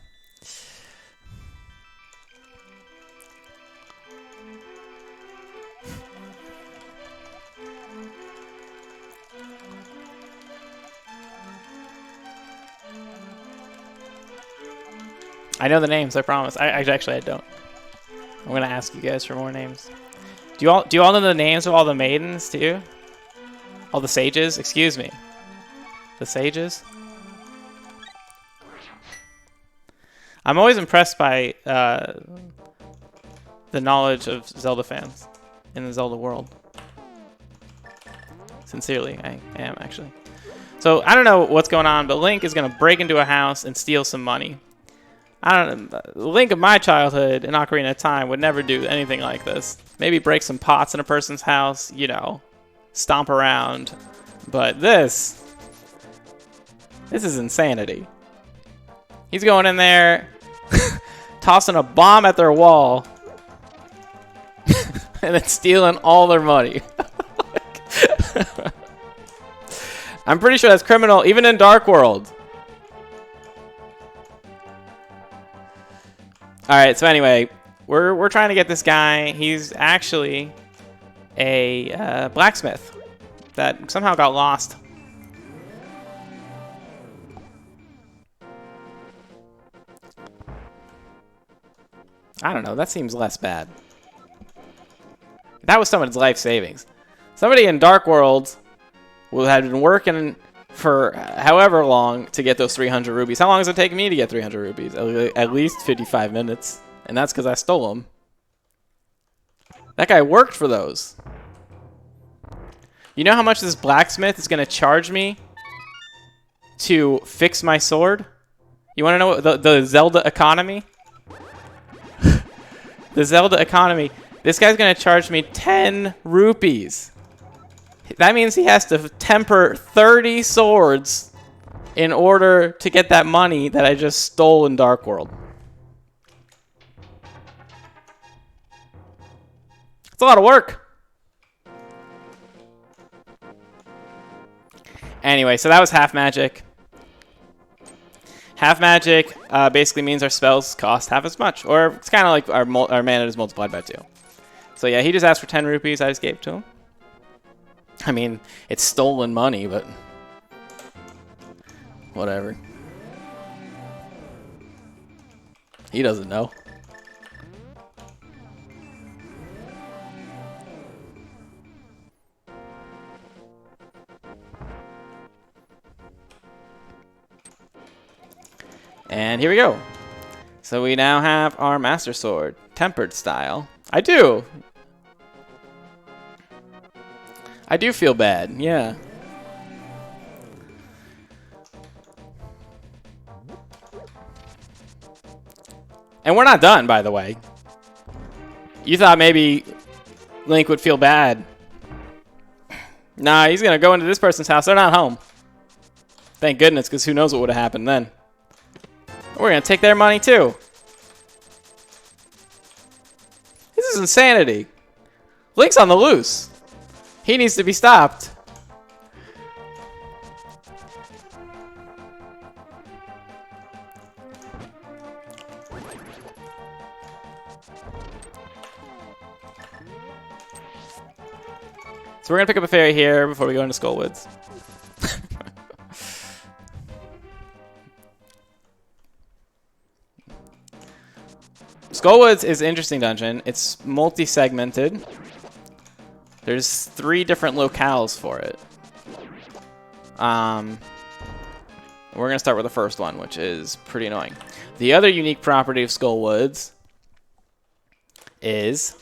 I know the names, I promise. Actually, I don't. I'm gonna ask you guys for more names. Do you all know the names of all the maidens too? All the sages? Excuse me. The sages? I'm always impressed by the knowledge of Zelda fans in the Zelda world. Sincerely, I am actually. So I don't know what's going on, but Link is gonna break into a house and steal some money. I don't know. Link of my childhood in Ocarina of Time would never do anything like this. Maybe break some pots in a person's house, you know, stomp around. But this is insanity. He's going in there, tossing a bomb at their wall, and then stealing all their money. I'm pretty sure that's criminal, even in Dark World. Alright, so anyway, we're trying to get this guy. He's actually a blacksmith that somehow got lost. I don't know, that seems less bad. That was someone's life savings. Somebody in Dark World will have been working for however long to get those 300 rubies. How long does it take me to get 300 rubies? At least 55 minutes. And that's because I stole them. That guy worked for those. You know how much this blacksmith is going to charge me to fix my sword? You want to know what the Zelda economy? The Zelda economy. This guy's going to charge me 10 rupees. That means he has to temper 30 swords in order to get that money that I just stole in Dark World. It's a lot of work. Anyway, so that was half magic. Half magic basically means our spells cost half as much. Or it's kind of like our mana is multiplied by 2. So yeah, he just asked for 10 rupees. I just gave it to him. I mean, it's stolen money, but whatever. He doesn't know. And here we go. So we now have our Master Sword, tempered style. I do feel bad, yeah. And we're not done, by the way. You thought maybe Link would feel bad. Nah, he's gonna go into this person's house. They're not home. Thank goodness, because who knows what would have happened then. We're gonna take their money too. This is insanity. Link's on the loose. He needs to be stopped. So we're gonna pick up a ferry here before we go into Skullwoods. Skullwoods is an interesting dungeon. It's multi-segmented. There's 3 different locales for it. We're going to start with the first one, which is pretty annoying. The other unique property of Skullwoods is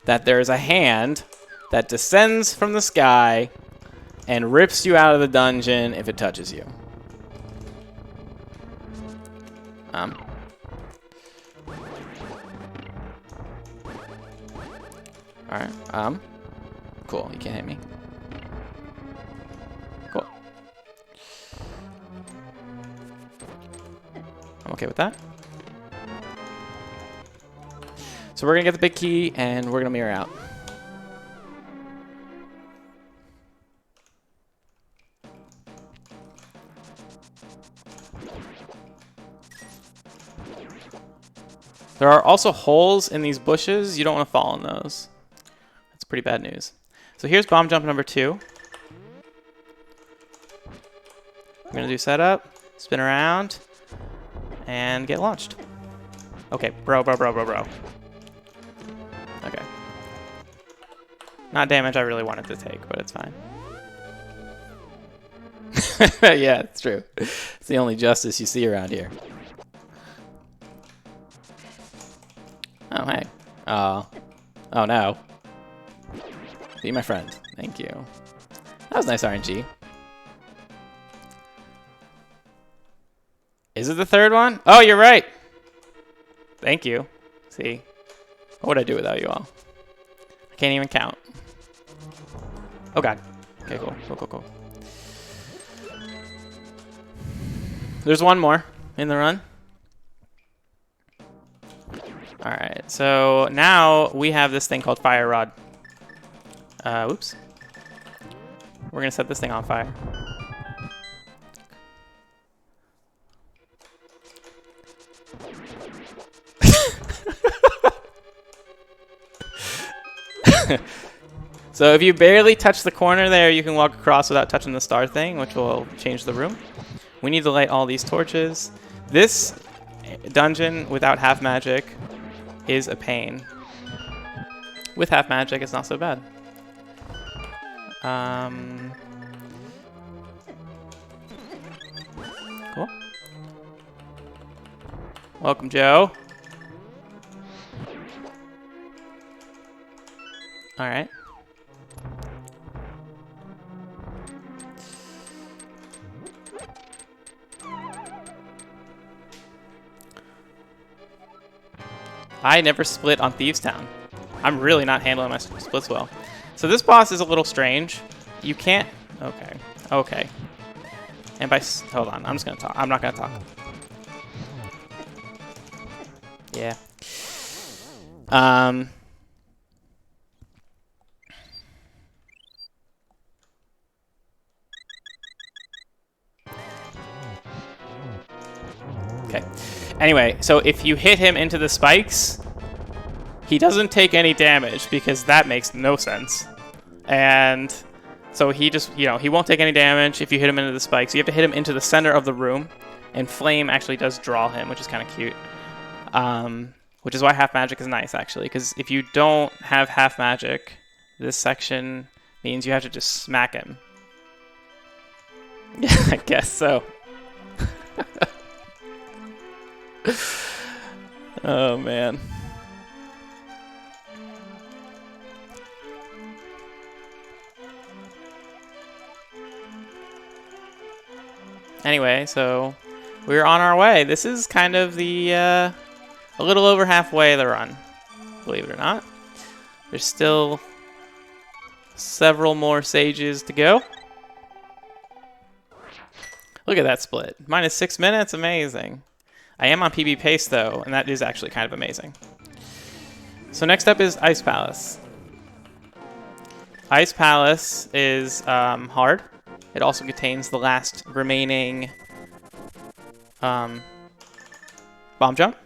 that there's a hand that descends from the sky and rips you out of the dungeon if it touches you. Alright, cool, you can't hit me. Cool. I'm okay with that. So we're gonna get the big key and we're gonna mirror out. There are also holes in these bushes. You don't want to fall in those. That's pretty bad news. So here's bomb jump number 2. I'm going to do setup, spin around, and get launched. Okay, bro. Okay. Not damage I really wanted to take, but it's fine. Yeah, it's true. It's the only justice you see around here. Oh, hey. Oh no. Be my friend. Thank you. That was nice RNG. Is it the third one? Oh, you're right. Thank you. See? What would I do without you all? I can't even count. Oh, God. Okay, cool. There's one more in the run. Alright, so now we have this thing called Fire Rod. Whoops. We're gonna set this thing on fire. So if you barely touch the corner there, you can walk across without touching the star thing, which will change the room. We need to light all these torches. This dungeon without half magic is a pain. With half magic, it's not so bad. Cool. Welcome, Joe. All right. I never split on Thieves Town. I'm really not handling my splits well. So this boss is a little strange. You can't... Okay. And by... Hold on. I'm just going to talk. I'm not going to talk. Yeah. Okay. Anyway, so if you hit him into the spikes, he doesn't take any damage because that makes no sense. And so he just, he won't take any damage if you hit him into the spikes. You have to hit him into the center of the room, and Flame actually does draw him, which is kind of cute. Which is why half magic is nice, actually, because if you don't have half magic, this section means you have to just smack him. Yeah, I guess so. Oh, man. Anyway, so we're on our way. This is kind of the, a little over halfway of the run, believe it or not. There's still several more sages to go. Look at that split. Minus 6 minutes, amazing. I am on PB pace though, and that is actually kind of amazing. So next up is Ice Palace. Ice Palace is hard. It also contains the last remaining bomb jump,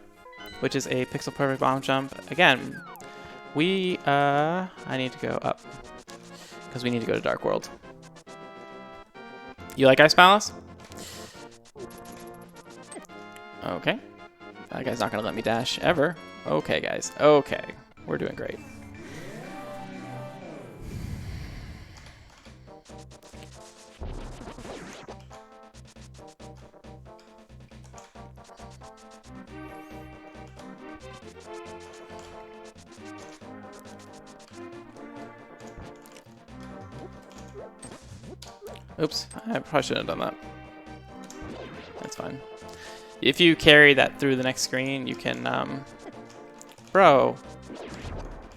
which is a pixel perfect bomb jump. Again, I need to go up because we need to go to Dark World. You like Ice Palace? Okay. That guy's not going to let me dash ever. Okay, guys. Okay. We're doing great. Oops. I probably shouldn't have done that. That's fine. If you carry that through the next screen, you can, bro.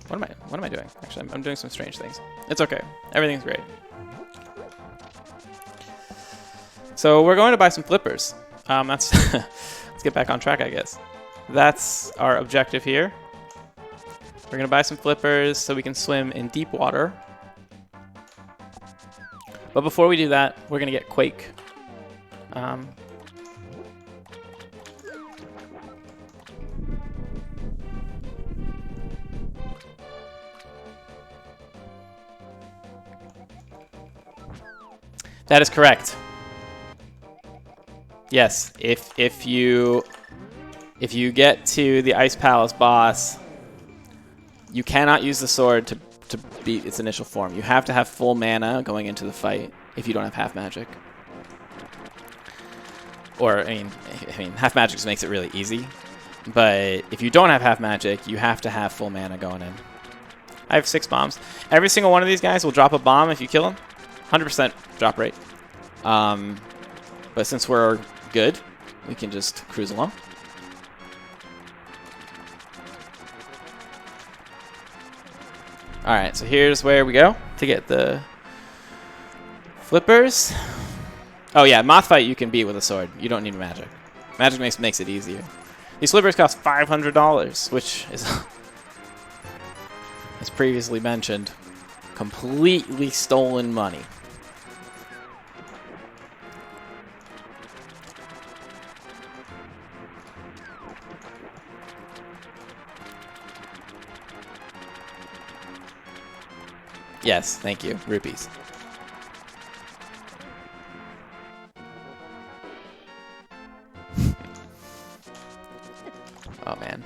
What am I doing? Actually, I'm doing some strange things. It's okay. Everything's great. So we're going to buy some flippers. Let's get back on track, I guess. That's our objective here. We're gonna buy some flippers so we can swim in deep water. But before we do that, we're gonna get Quake. That is correct. Yes, if you If you get to the Ice Palace boss, you cannot use the sword to beat its initial form. You have to have full mana going into the fight if you don't have half magic. Or, I mean, half magic just makes it really easy. But if you don't have half magic, you have to have full mana going in. I have 6 bombs. Every single one of these guys will drop a bomb if you kill them. 100% drop rate. But since we're good, we can just cruise along. Alright, so here's where we go to get the flippers. Oh yeah, Moth Fight you can beat with a sword. You don't need magic. Magic makes it easier. These flippers cost $500, which is, as previously mentioned, completely stolen money. Yes, thank you. Rupees. Oh, man.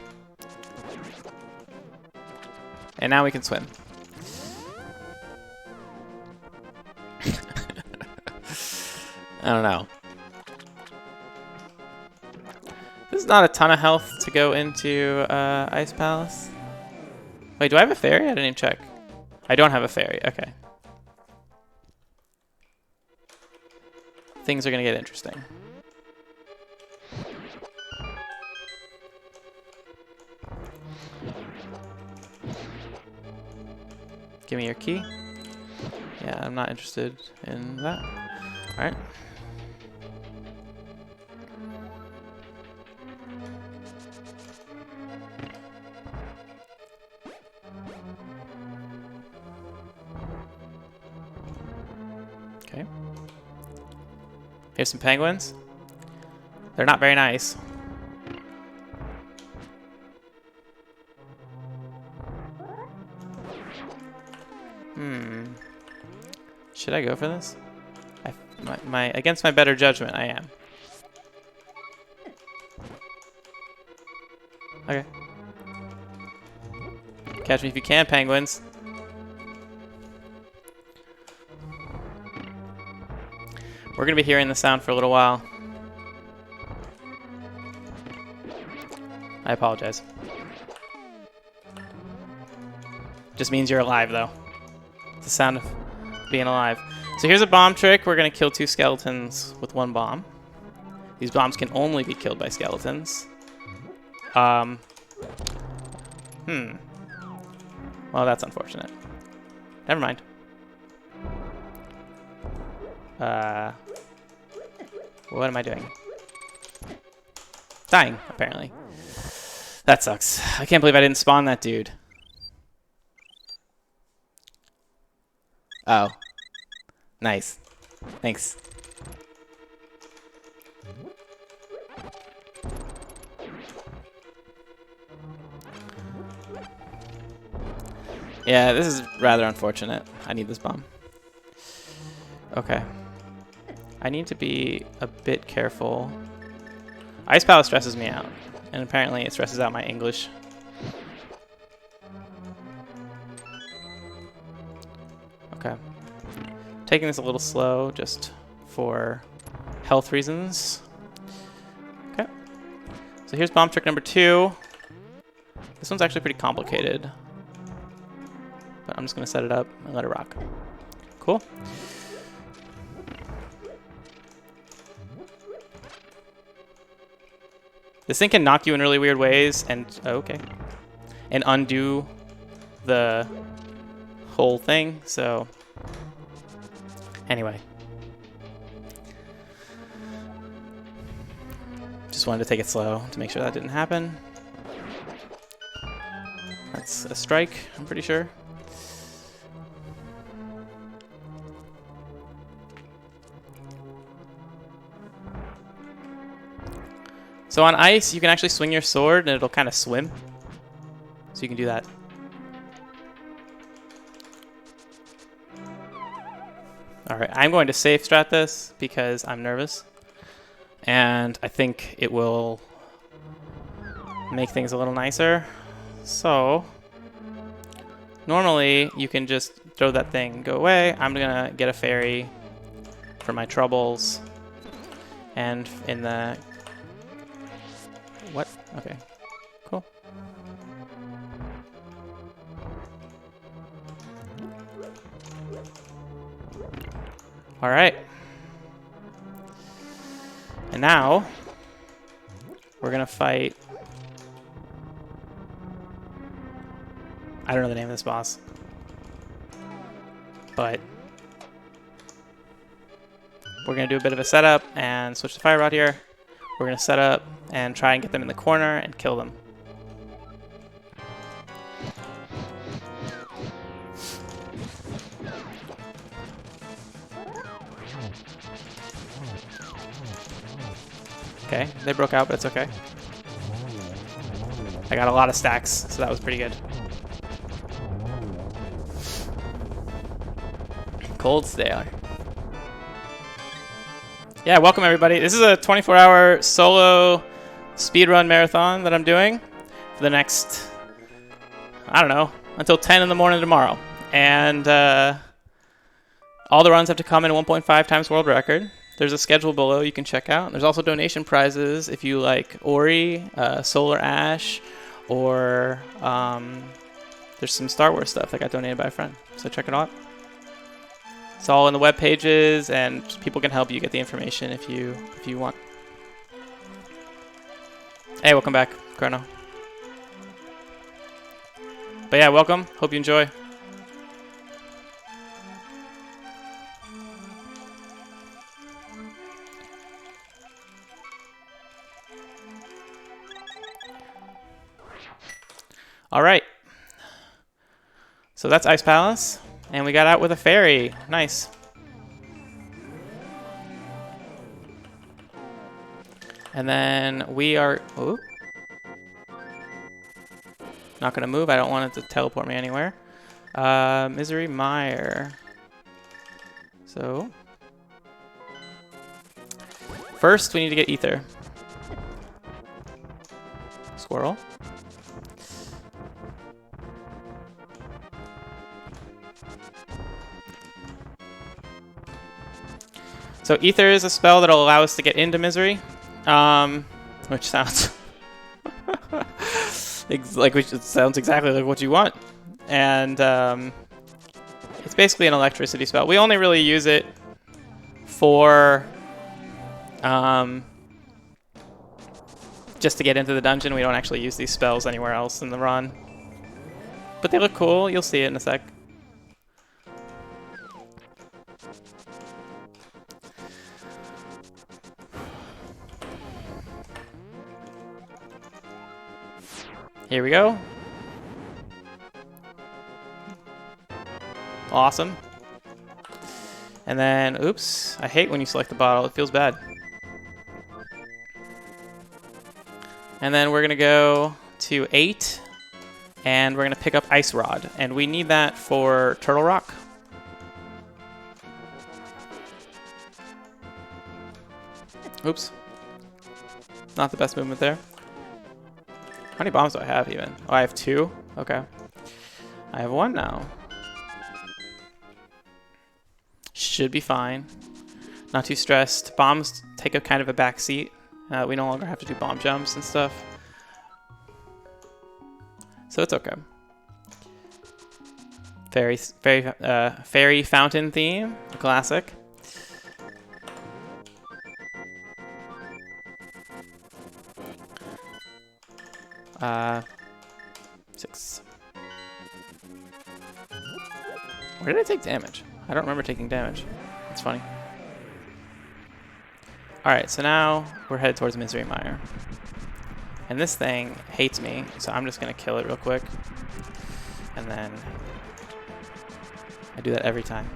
And now we can swim. I don't know. This is not a ton of health to go into Ice Palace. Wait, do I have a fairy? I didn't even check. I don't have a fairy. Okay. Things are going to get interesting. Give me your key. Yeah, I'm not interested in that. All right. Okay. Here's some penguins. They're not very nice. Should I go for this? Against my better judgment, I am. Okay. Catch me if you can, penguins. We're gonna be hearing the sound for a little while. I apologize. Just means you're alive, though. It's the sound of being alive. So here's a bomb trick. We're going to kill 2 skeletons with 1 bomb. These bombs can only be killed by skeletons. Well, that's unfortunate. Never mind. What am I doing? Dying, apparently. That sucks. I can't believe I didn't spawn that dude. Oh. Nice. Thanks. Yeah, this is rather unfortunate. I need this bomb. Okay. I need to be a bit careful. Ice Palace stresses me out. And apparently it stresses out my English. Okay. Taking this a little slow just for health reasons. Okay. So here's bomb trick number 2. This one's actually pretty complicated. But I'm just going to set it up and let it rock. Cool. This thing can knock you in really weird ways and okay. And undo the whole thing, so anyway. Just wanted to take it slow to make sure that didn't happen. That's a strike, I'm pretty sure. So on ice, you can actually swing your sword and it'll kind of swim. So you can do that. Alright, I'm going to safe strat this because I'm nervous. And I think it will make things a little nicer. So normally you can just throw that thing and go away. I'm gonna get a fairy for my troubles. And in the... What? Okay. Cool. Alright. And now, we're gonna fight... I don't know the name of this boss. But we're going to do a bit of a setup and switch the fire rod here. We're going to set up and try and get them in the corner and kill them. Okay, they broke out, but it's okay. I got a lot of stacks, so that was pretty good. Cold Staler. Yeah, welcome everybody. This is a 24-hour solo speedrun marathon that I'm doing for the next, I don't know, until 10 in the morning tomorrow. And all the runs have to come in 1.5 times world record. There's a schedule below you can check out. There's also donation prizes if you like Ori, Solar Ash, or there's some Star Wars stuff that got donated by a friend. So check it out. It's all in the web pages, and people can help you get the information if you want. Hey, welcome back, Chrono. But yeah, welcome. Hope you enjoy. All right. So that's Ice Palace. And we got out with a fairy. Nice. And then we are... Oh. Not going to move. I don't want it to teleport me anywhere. Misery Mire. So... First, we need to get Ether. Squirrel. So Ether is a spell that will allow us to get into Misery, which sounds sounds exactly like what you want. And it's basically an electricity spell. We only really use it for just to get into the dungeon. We don't actually use these spells anywhere else in the run. But they look cool. You'll see it in a sec. Here we go. Awesome. And then, oops, I hate when you select the bottle. It feels bad. And then we're going to go to 8, and we're going to pick up Ice Rod. And we need that for Turtle Rock. Oops. Not the best movement there. How many bombs do I have even? Oh, I have 2? Okay. I have 1 now. Should be fine. Not too stressed. Bombs take a kind of a back seat. We no longer have to do bomb jumps and stuff. So it's okay. Fairy fountain theme. Classic. Uh, 6. Where did I take damage? I don't remember taking damage. That's funny. Alright, so now we're headed towards Misery Mire. And this thing hates me, so I'm just going to kill it real quick. And then... I do that every time.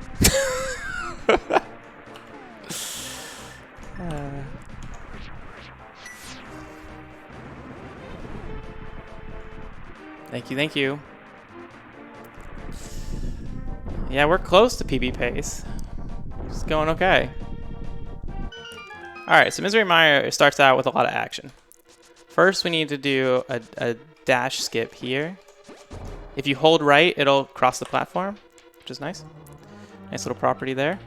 Thank you, thank you. Yeah, we're close to PB pace. It's going okay. Alright, so Misery Mire starts out with a lot of action. First, we need to do a dash skip here. If you hold right, it'll cross the platform, which is nice. Nice little property there.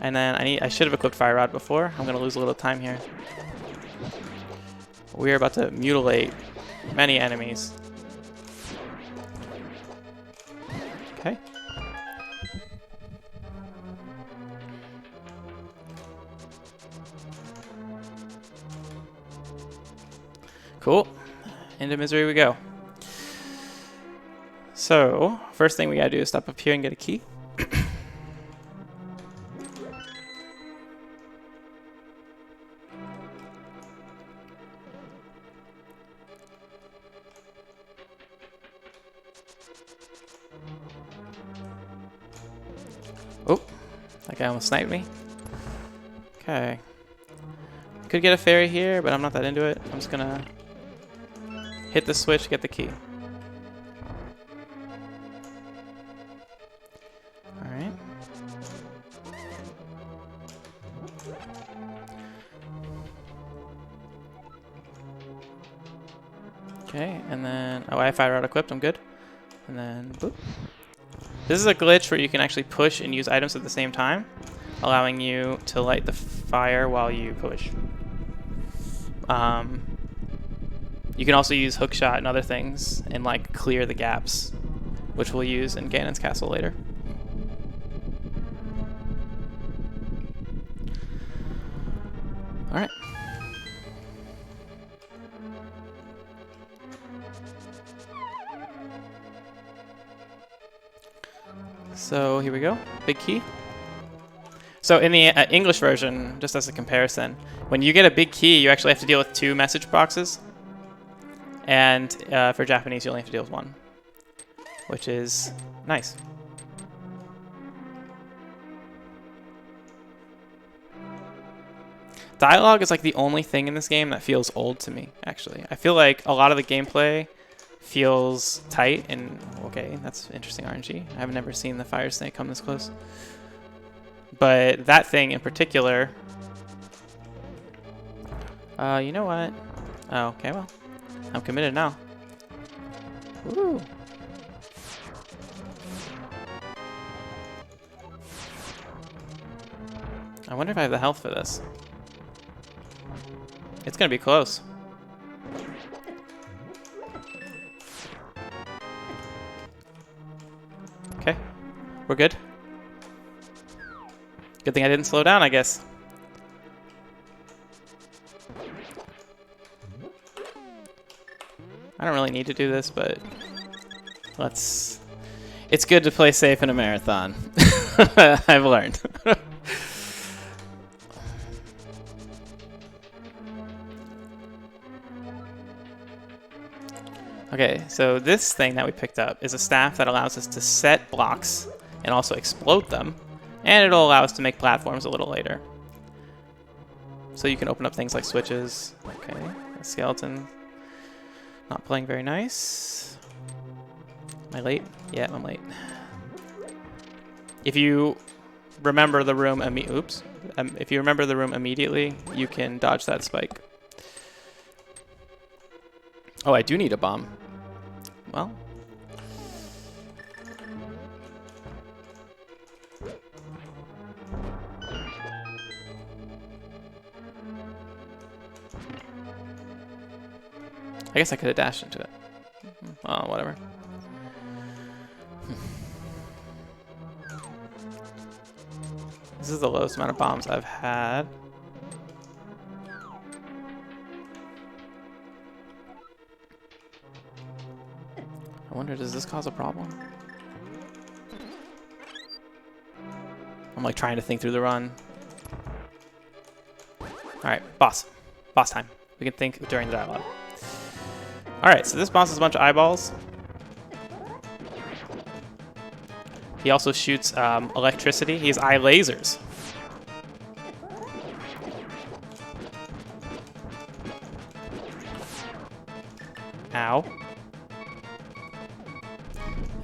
And then I should have equipped Fire Rod before. I'm going to lose a little time here. We are about to mutilate many enemies. Okay. Cool. Into misery we go. So, first thing we gotta do is stop up here and get a key. Oh, that guy almost sniped me. Okay. Could get a fairy here, but I'm not that into it. I'm just gonna hit the switch, get the key. Alright. Okay, and then... Oh, I have Fire Rod equipped, I'm good. And then... Boop. This is a glitch where you can actually push and use items at the same time, allowing you to light the fire while you push. You can also use hookshot and other things and like clear the gaps, which we'll use in Ganon's castle later. Alright. So here we go, big key. So in the English version, just as a comparison, when you get a big key, you actually have to deal with 2 message boxes. And for Japanese, you only have to deal with 1, which is nice. Dialogue is like the only thing in this game that feels old to me, actually. I feel like a lot of the gameplay feels tight and okay, that's interesting RNG. I've never seen the fire snake come this close. But that thing in particular, you know what? Oh, okay, well, I'm committed now. Woo. I wonder if I have the health for this. It's gonna be close. Okay, we're good. Good thing I didn't slow down, I guess. I don't really need to do this, but let's... It's good to play safe in a marathon. I've learned. Okay, so this thing that we picked up is a staff that allows us to set blocks and also explode them. And it'll allow us to make platforms a little later. So you can open up things like switches. Okay, a skeleton. Not playing very nice. Am I late? Yeah, I'm late. If you remember the room if you remember the room immediately, you can dodge that spike. Oh, I do need a bomb. Well. I guess I could have dashed into it. Oh, whatever. This is the lowest amount of bombs I've had. I wonder, does this cause a problem? I'm like trying to think through the run. Alright, boss. Boss time. We can think during the dialogue. Alright, so this boss has a bunch of eyeballs. He also shoots electricity. He has eye lasers. Ow.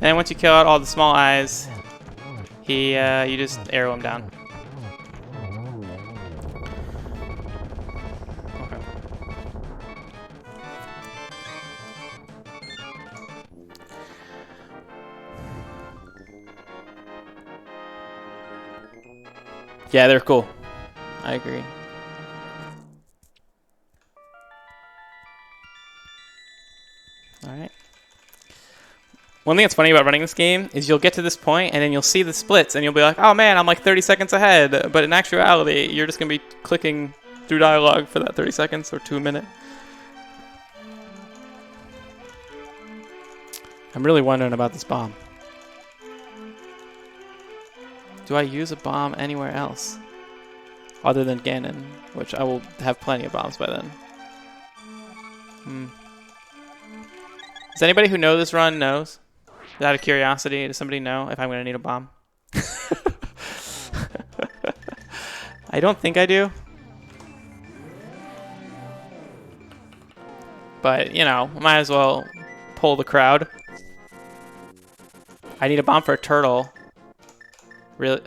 And once you kill out all the small eyes, you just arrow him down. Okay. Yeah, they're cool. I agree. Alright. One thing that's funny about running this game is you'll get to this point and then you'll see the splits and you'll be like, oh man, I'm like 30 seconds ahead. But in actuality, you're just going to be clicking through dialogue for that 30 seconds or 2 minutes. I'm really wondering about this bomb. Do I use a bomb anywhere else? Other than Ganon, which I will have plenty of bombs by then. Does anybody who knows this run knows? Out of curiosity, does somebody know if I'm going to need a bomb? I don't think I do. But, you know, might as well pull the crowd. I need a bomb for a turtle. Really?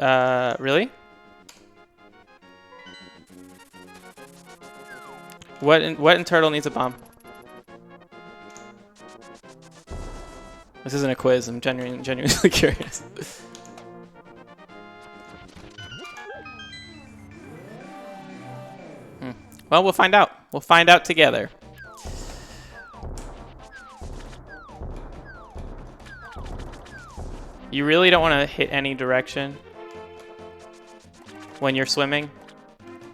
Really? What in turtle needs a bomb? This isn't a quiz. I'm genuinely curious. Well, we'll find out. We'll find out together. You really don't want to hit any direction when you're swimming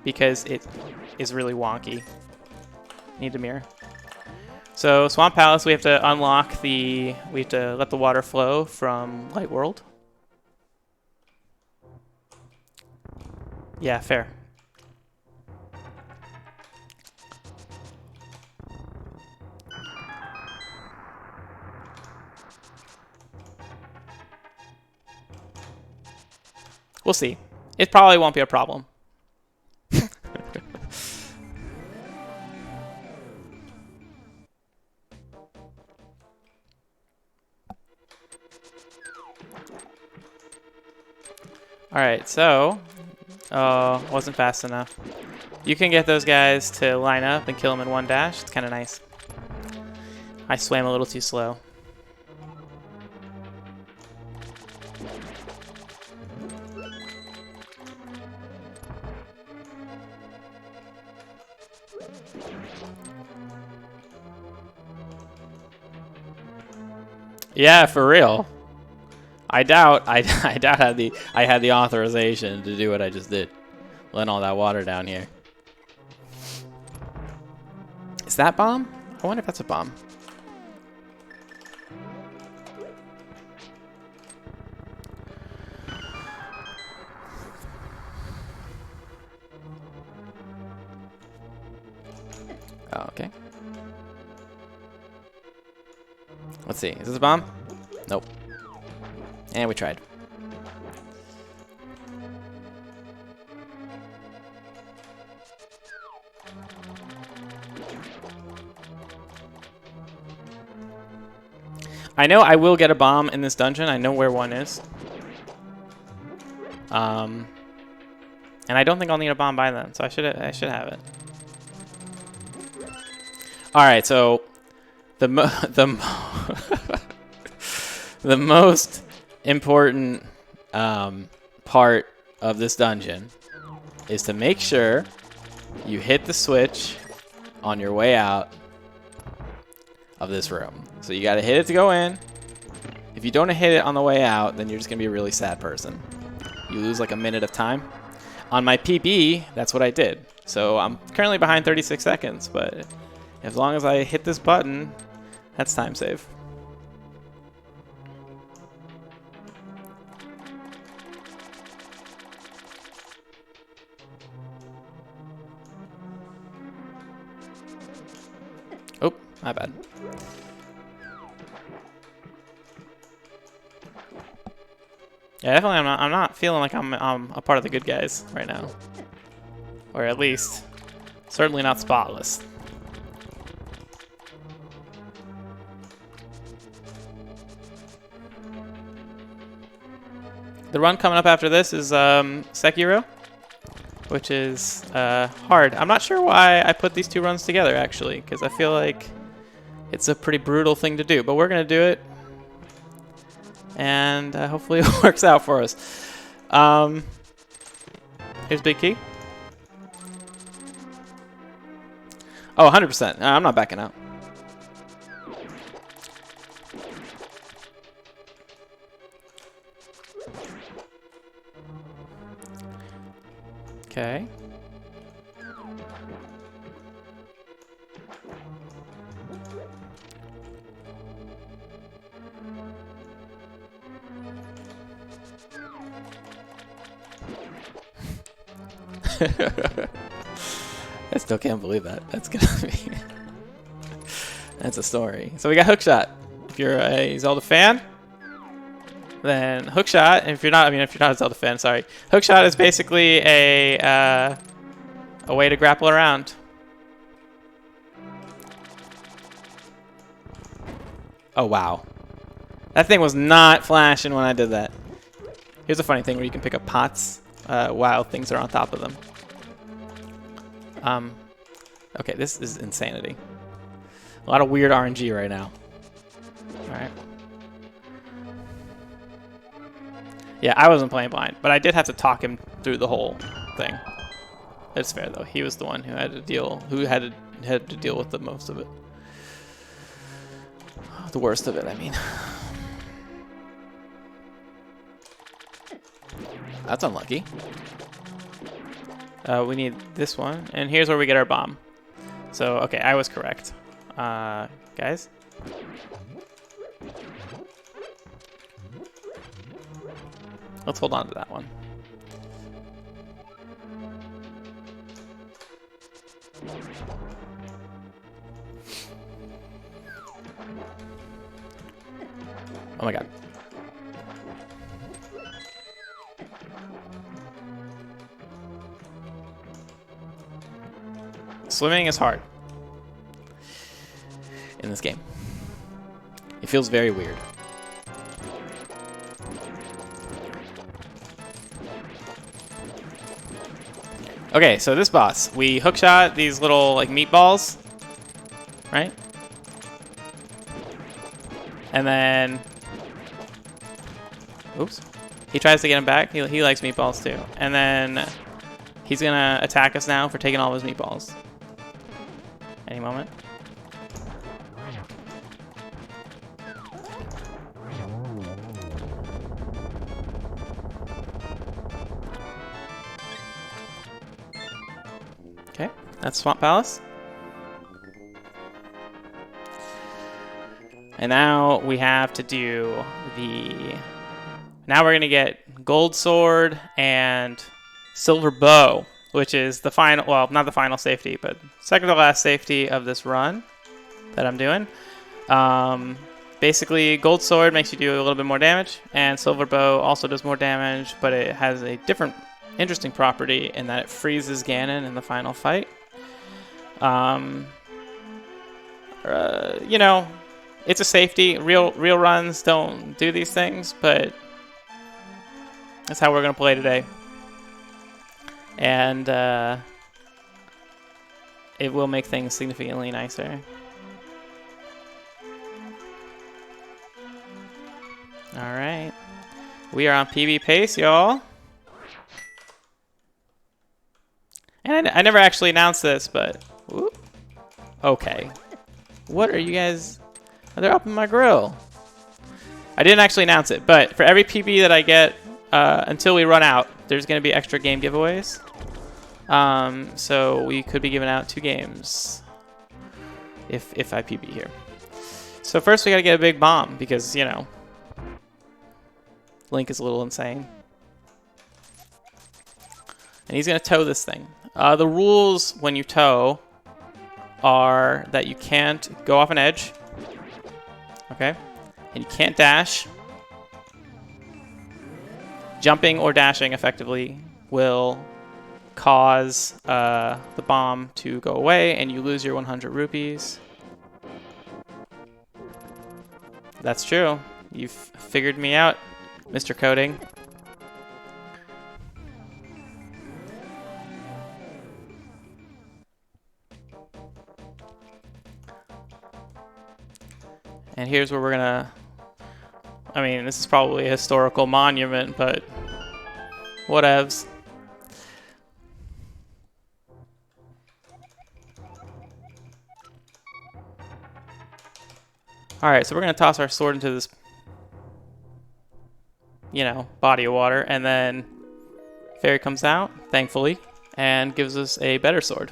because it is really wonky. Need a mirror. So Swamp Palace, we have to unlock we have to let the water flow from Light World. Yeah, fair. We'll see. It probably won't be a problem. Alright, so... wasn't fast enough. You can get those guys to line up and kill them in one dash. It's kind of nice. I swam a little too slow. Yeah, for real. I doubt I had the authorization to do what I just did. Letting all that water down here. Is that bomb? I wonder if that's a bomb. Oh, okay. Let's see. Is this a bomb? Nope. And we tried. I know I will get a bomb in this dungeon. I know where one is. And I don't think I'll need a bomb by then, so I should have it. All right, so the most important part of this dungeon is to make sure you hit the switch on your way out of this room. So you got to hit it to go in. If you don't hit it on the way out, then you're just going to be a really sad person. You lose like a minute of time. On my PB, that's what I did. So I'm currently behind 36 seconds, but as long as I hit this button, that's time save. Oh, my bad. Yeah, definitely I'm not feeling like I'm a part of the good guys right now. Or at least, certainly not spotless. The run coming up after this is Sekiro, which is hard. I'm not sure why I put these two runs together, actually, because I feel like it's a pretty brutal thing to do. But we're going to do it, and hopefully it works out for us. Here's big key. Oh, 100%. I'm not backing out. Okay. I still can't believe that. That's gonna be. That's a story. So we got hookshot. If you're a Zelda fan, then hookshot. And if you're not, I mean, if you're not a Zelda fan, sorry. Hookshot is basically a way to grapple around. Oh wow, that thing was not flashing when I did that. Here's a funny thing where you can pick up pots while things are on top of them. Okay, this is insanity. A lot of weird RNG right now. Alright. Yeah, I wasn't playing blind, but I did have to talk him through the whole thing. It's fair though. He was the one who had to deal with the most of it. The worst of it, I mean. That's unlucky. We need this one, and here's where we get our bomb. So, okay, I was correct. Guys? Let's hold on to that one. Oh my god. Swimming is hard in this game. It feels very weird. Okay, so this boss, we hookshot these little like meatballs, right? And then, oops, he tries to get him back. He likes meatballs too. And then he's gonna attack us now for taking all of his meatballs. Any moment. Okay, that's Swamp Palace. And now we have to do the... Now we're going to get Gold Sword and Silver Bow, which is the final... Well, not the final safety, but second to last safety of this run that I'm doing. Basically, Gold Sword makes you do a little bit more damage, and Silver Bow also does more damage, but it has a different interesting property in that it freezes Ganon in the final fight. You know, it's a safety. Real runs don't do these things, but that's how we're going to play today. And it will make things significantly nicer. Alright. We are on PB pace, y'all. And I never actually announced this, but... Whoop. Okay. What are you guys... Oh, they're up in my grill. I didn't actually announce it, but for every PB that I get until we run out, there's going to be extra game giveaways. So we could be giving out 2 games if I PB here. So first we got to get a big bomb because, you know, Link is a little insane. And he's going to tow this thing. The rules when you tow are that you can't go off an edge. Okay? And you can't dash. Jumping or dashing effectively will cause the bomb to go away and you lose your 100 rupees. That's true. You've figured me out, Mr. Coding. And here's where we're gonna... I mean, this is probably a historical monument, but whatevs. Alright, so we're going to toss our sword into this, you know, body of water, and then fairy comes out, thankfully, and gives us a better sword.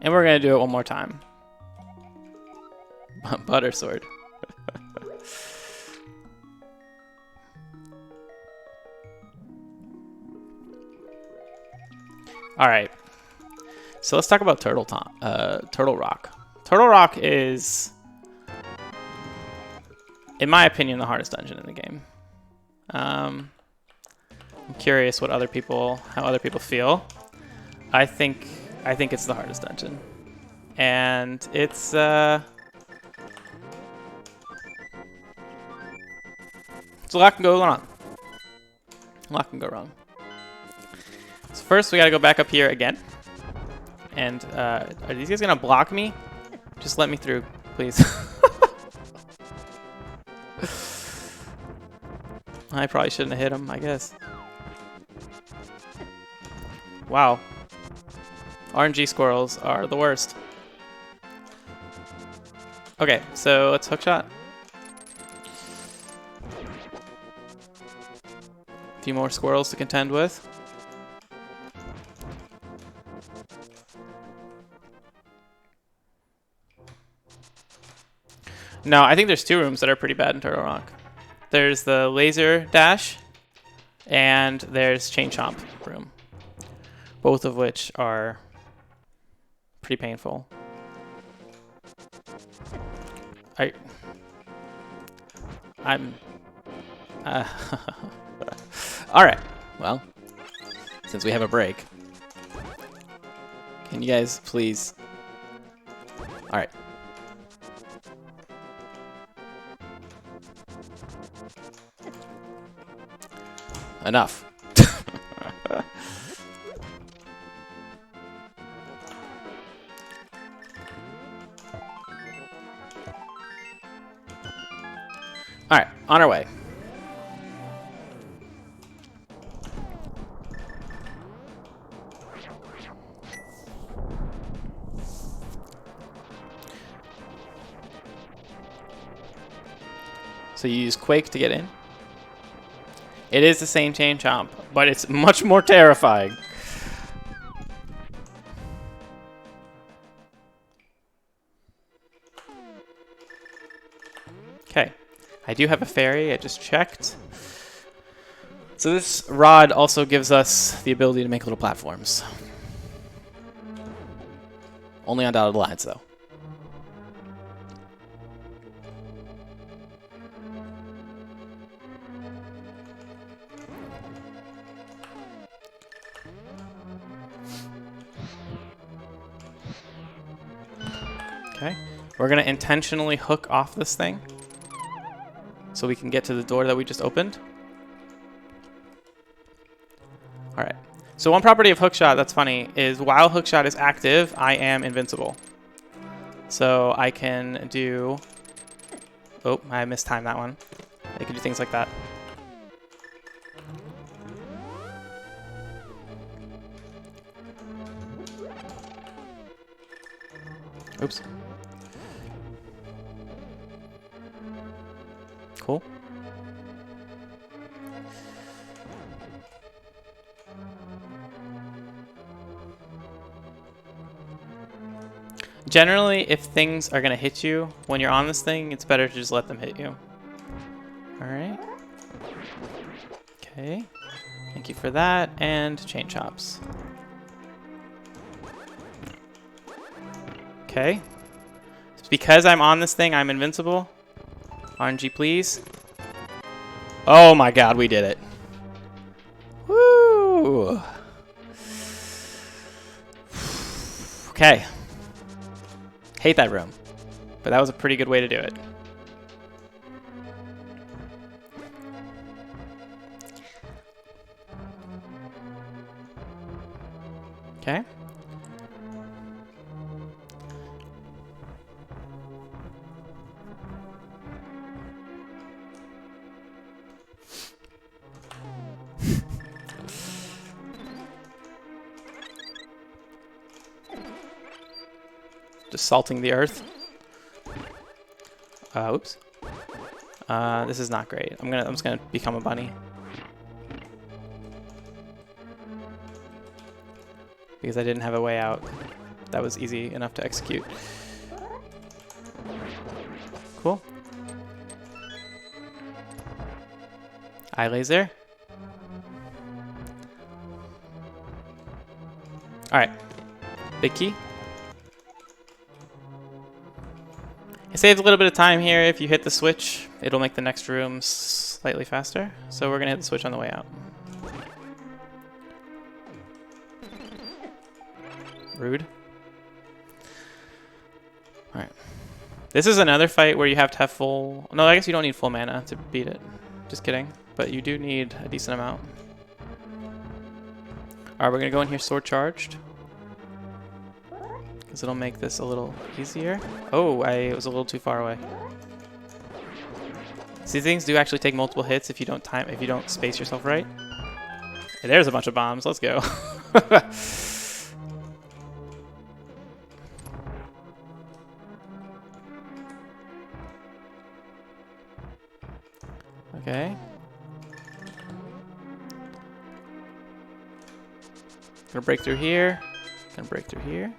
And we're going to do it one more time. Butter sword. Alright. So let's talk about Turtle Rock. Turtle Rock is, in my opinion, the hardest dungeon in the game. I'm curious how other people feel. I think it's the hardest dungeon, and it's a lot can go wrong. A lot can go wrong. So first, we gotta go back up here again. And are these guys gonna block me? Just let me through, please. I probably shouldn't have hit him, I guess. Wow. RNG squirrels are the worst. Okay, so let's hookshot. A few more squirrels to contend with. No, I think there's two rooms that are pretty bad in Turtle Rock. There's the laser dash, and there's chain chomp room. Both of which are pretty painful. I'm Alright, well, since we have a break, can you guys please... Alright. Enough. Alright, on our way. So you use Quake to get in. It is the same chain chomp, but it's much more terrifying. Okay, I do have a fairy, I just checked. So this rod also gives us the ability to make little platforms. Only on dotted lines, though. Okay, we're gonna intentionally hook off this thing so we can get to the door that we just opened. All right, so one property of hookshot that's funny is while hookshot is active, I am invincible. So I can do, oh, I mistimed that one. I can do things like that. Oops. Cool. Generally, if things are going to hit you when you're on this thing, it's better to just let them hit you. Alright. Okay. Thank you for that. And chain chops. Okay. Because I'm on this thing, I'm invincible. RNG, please. Oh my god, we did it. Woo! Okay. Hate that room, but that was a pretty good way to do it. Okay. Just salting the earth. Oops. This is not great. I'm just gonna become a bunny. Because I didn't have a way out. That was easy enough to execute. Cool. Eye laser. Alright. Big key. It saves a little bit of time here. If you hit the switch, it'll make the next room slightly faster. So we're gonna hit the switch on the way out. Rude. Alright. This is another fight where you have to have full... No, I guess you don't need full mana to beat it. Just kidding. But you do need a decent amount. Alright, we're gonna go in here sword charged. Because it'll make this a little easier. Oh, I was a little too far away. See, things do actually take multiple hits if you don't space yourself right. Hey, there's a bunch of bombs. Let's go. Okay. Gonna break through here. Gonna break through here.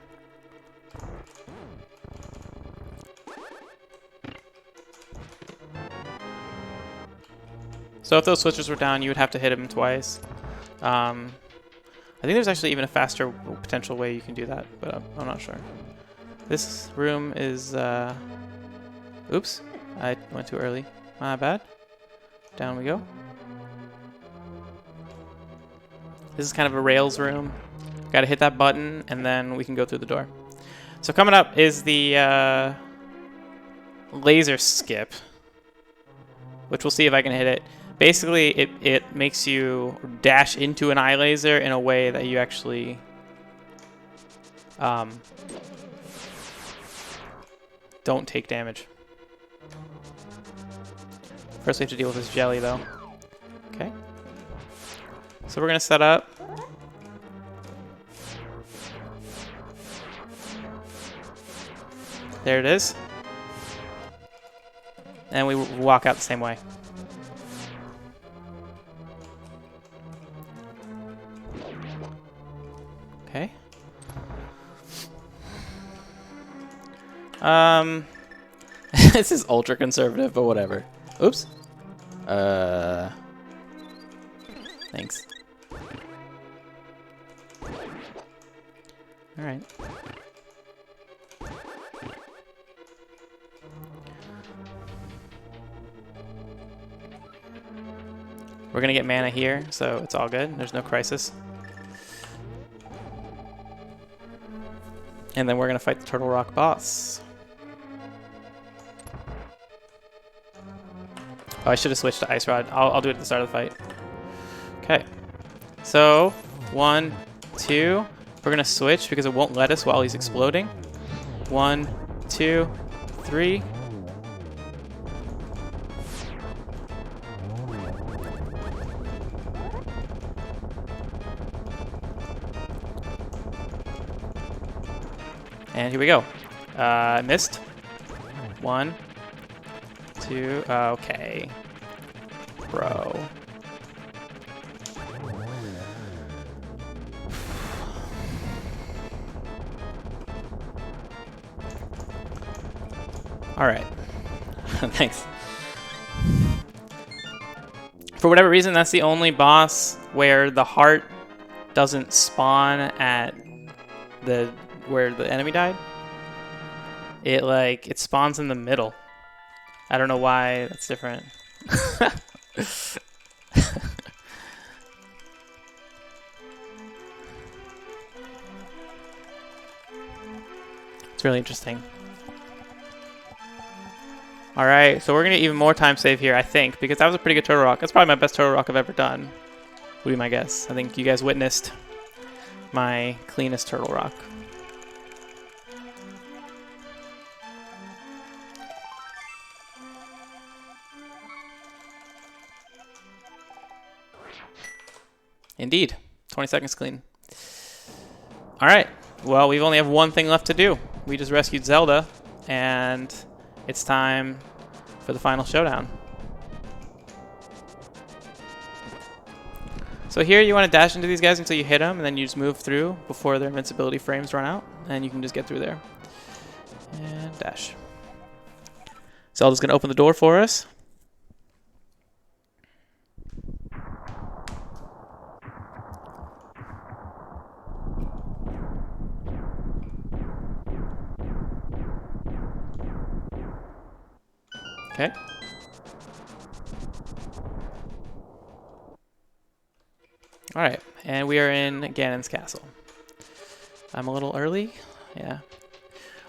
So if those switches were down, you would have to hit him twice. I think there's actually even a faster potential way you can do that, but I'm not sure. This room is... Oops, I went too early. My bad. Down we go. This is kind of a rails room. Gotta hit that button, and then we can go through the door. So coming up is the laser skip, which we'll see if I can hit it. Basically, it makes you dash into an eye laser in a way that you actually don't take damage. First we have to deal with this jelly, though. Okay. So we're going to set up. There it is. And we walk out the same way. Okay. This is ultra conservative, but whatever. Oops. Thanks. All right. We're gonna get mana here, so it's all good. There's no crisis. And then we're gonna fight the Turtle Rock boss. Oh, I should have switched to Ice Rod. I'll do it at the start of the fight. Okay. So, 1, 2. We're gonna switch because it won't let us while he's exploding. 1, 2, 3. And here we go. Missed. 1, 2. Okay. Bro. All right. Thanks. For whatever reason, that's the only boss where the heart doesn't spawn at where the enemy died. It spawns in the middle. I don't know why that's different. It's really interesting. Alright, so we're going to get even more time save here, I think, because that was a pretty good Turtle Rock. That's probably my best Turtle Rock I've ever done. Would be my guess. I think you guys witnessed my cleanest Turtle Rock. Indeed. 20 seconds clean. Alright, well, we only have one thing left to do. we just rescued Zelda, and it's time for the final showdown. So here you want to dash into these guys until you hit them, and then you just move through before their invincibility frames run out, and you can just get through there. And dash. Zelda's going to open the door for us. Okay. Alright, and we are in Ganon's castle. I'm a little early. Yeah.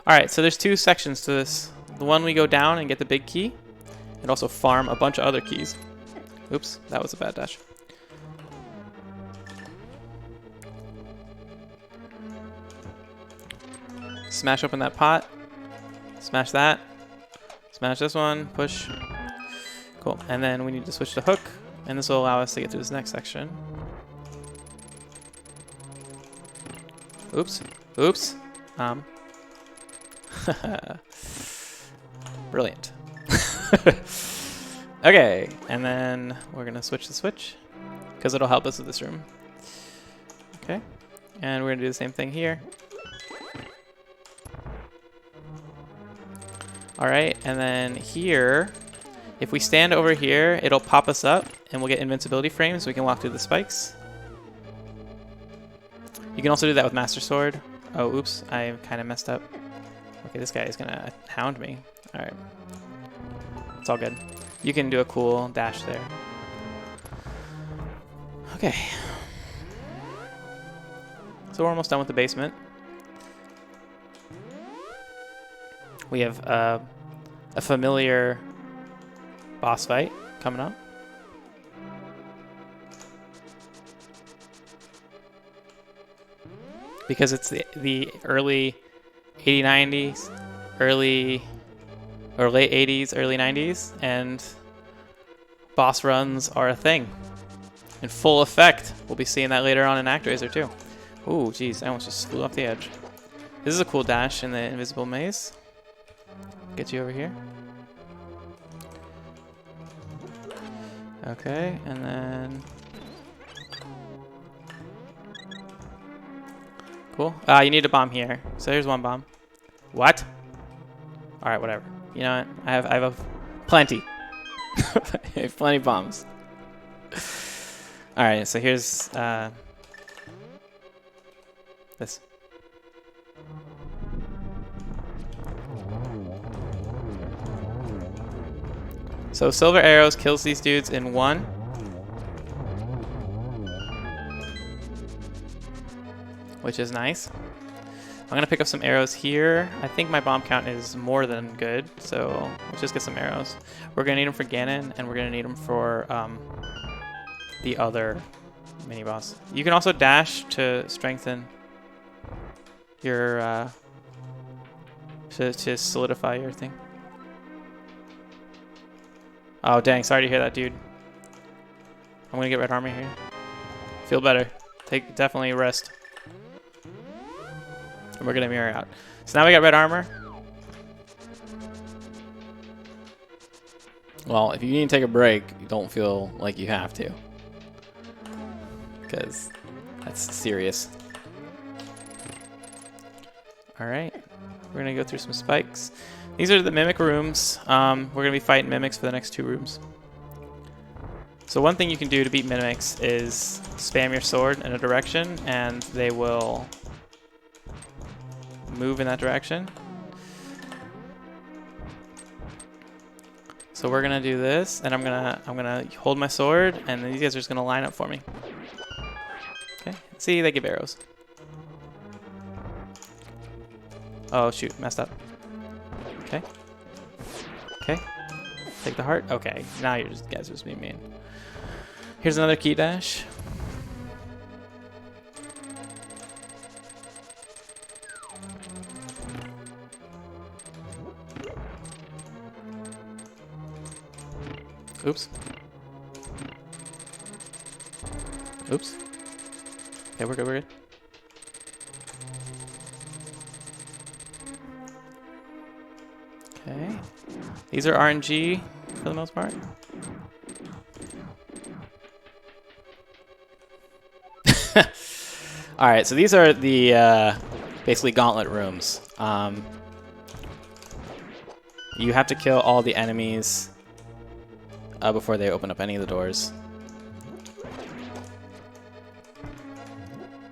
Alright, so there's two sections to this. The one we go down and get the big key, and also farm a bunch of other keys. Oops, that was a bad dash. Smash open that pot. Smash that. Smash this one. Push. Cool. And then we need to switch to hook, and this will allow us to get through this next section. Oops. Oops. Brilliant. Okay, and then we're gonna switch the switch because it'll help us with this room. Okay, and we're gonna do the same thing here. All right, and then here, if we stand over here, it'll pop us up, and we'll get invincibility frames so we can walk through the spikes. You can also do that with Master Sword. Oh, oops, I kind of messed up. Okay, this guy is gonna hound me. All right, it's all good. You can do a cool dash there. Okay, so we're almost done with the basement. We have a familiar boss fight coming up. Because it's the early 80s, 90s, or late 80s, early 90s, and boss runs are a thing in full effect. We'll be seeing that later on in ActRaiser too. Ooh, geez, I almost just flew off the edge. This is a cool dash in the invisible maze. Get you over here. Okay, and then cool. You need a bomb here. So here's one bomb. What? All right, whatever. You know what? I have plenty. I have plenty of bombs. All right, so here's this. So silver arrows kills these dudes in 1. Which is nice. I'm gonna pick up some arrows here. I think my bomb count is more than good, so let's just get some arrows. We're gonna need them for Ganon, and we're gonna need them for the other mini boss. You can also dash to strengthen your to solidify your thing. Oh dang! Sorry to hear that, dude. I'm gonna get red armor here. Feel better. Definitely rest. And we're gonna mirror out. So now we got red armor. Well, if you need to take a break, you don't feel like you have to, because that's serious. All right, we're gonna go through some spikes. These are the mimic rooms. We're gonna be fighting mimics for the next 2 rooms. So one thing you can do to beat mimics is spam your sword in a direction, and they will move in that direction. So we're gonna do this, and I'm gonna hold my sword, and these guys are just gonna line up for me. Okay, see, they give arrows. Oh shoot, messed up. Okay. Okay. Take the heart. Okay, now you guys are just being mean. Here's another key dash. Oops. Oops. Okay, we're good, we're good. These are RNG for the most part. All right, so these are the basically gauntlet rooms. You have to kill all the enemies before they open up any of the doors.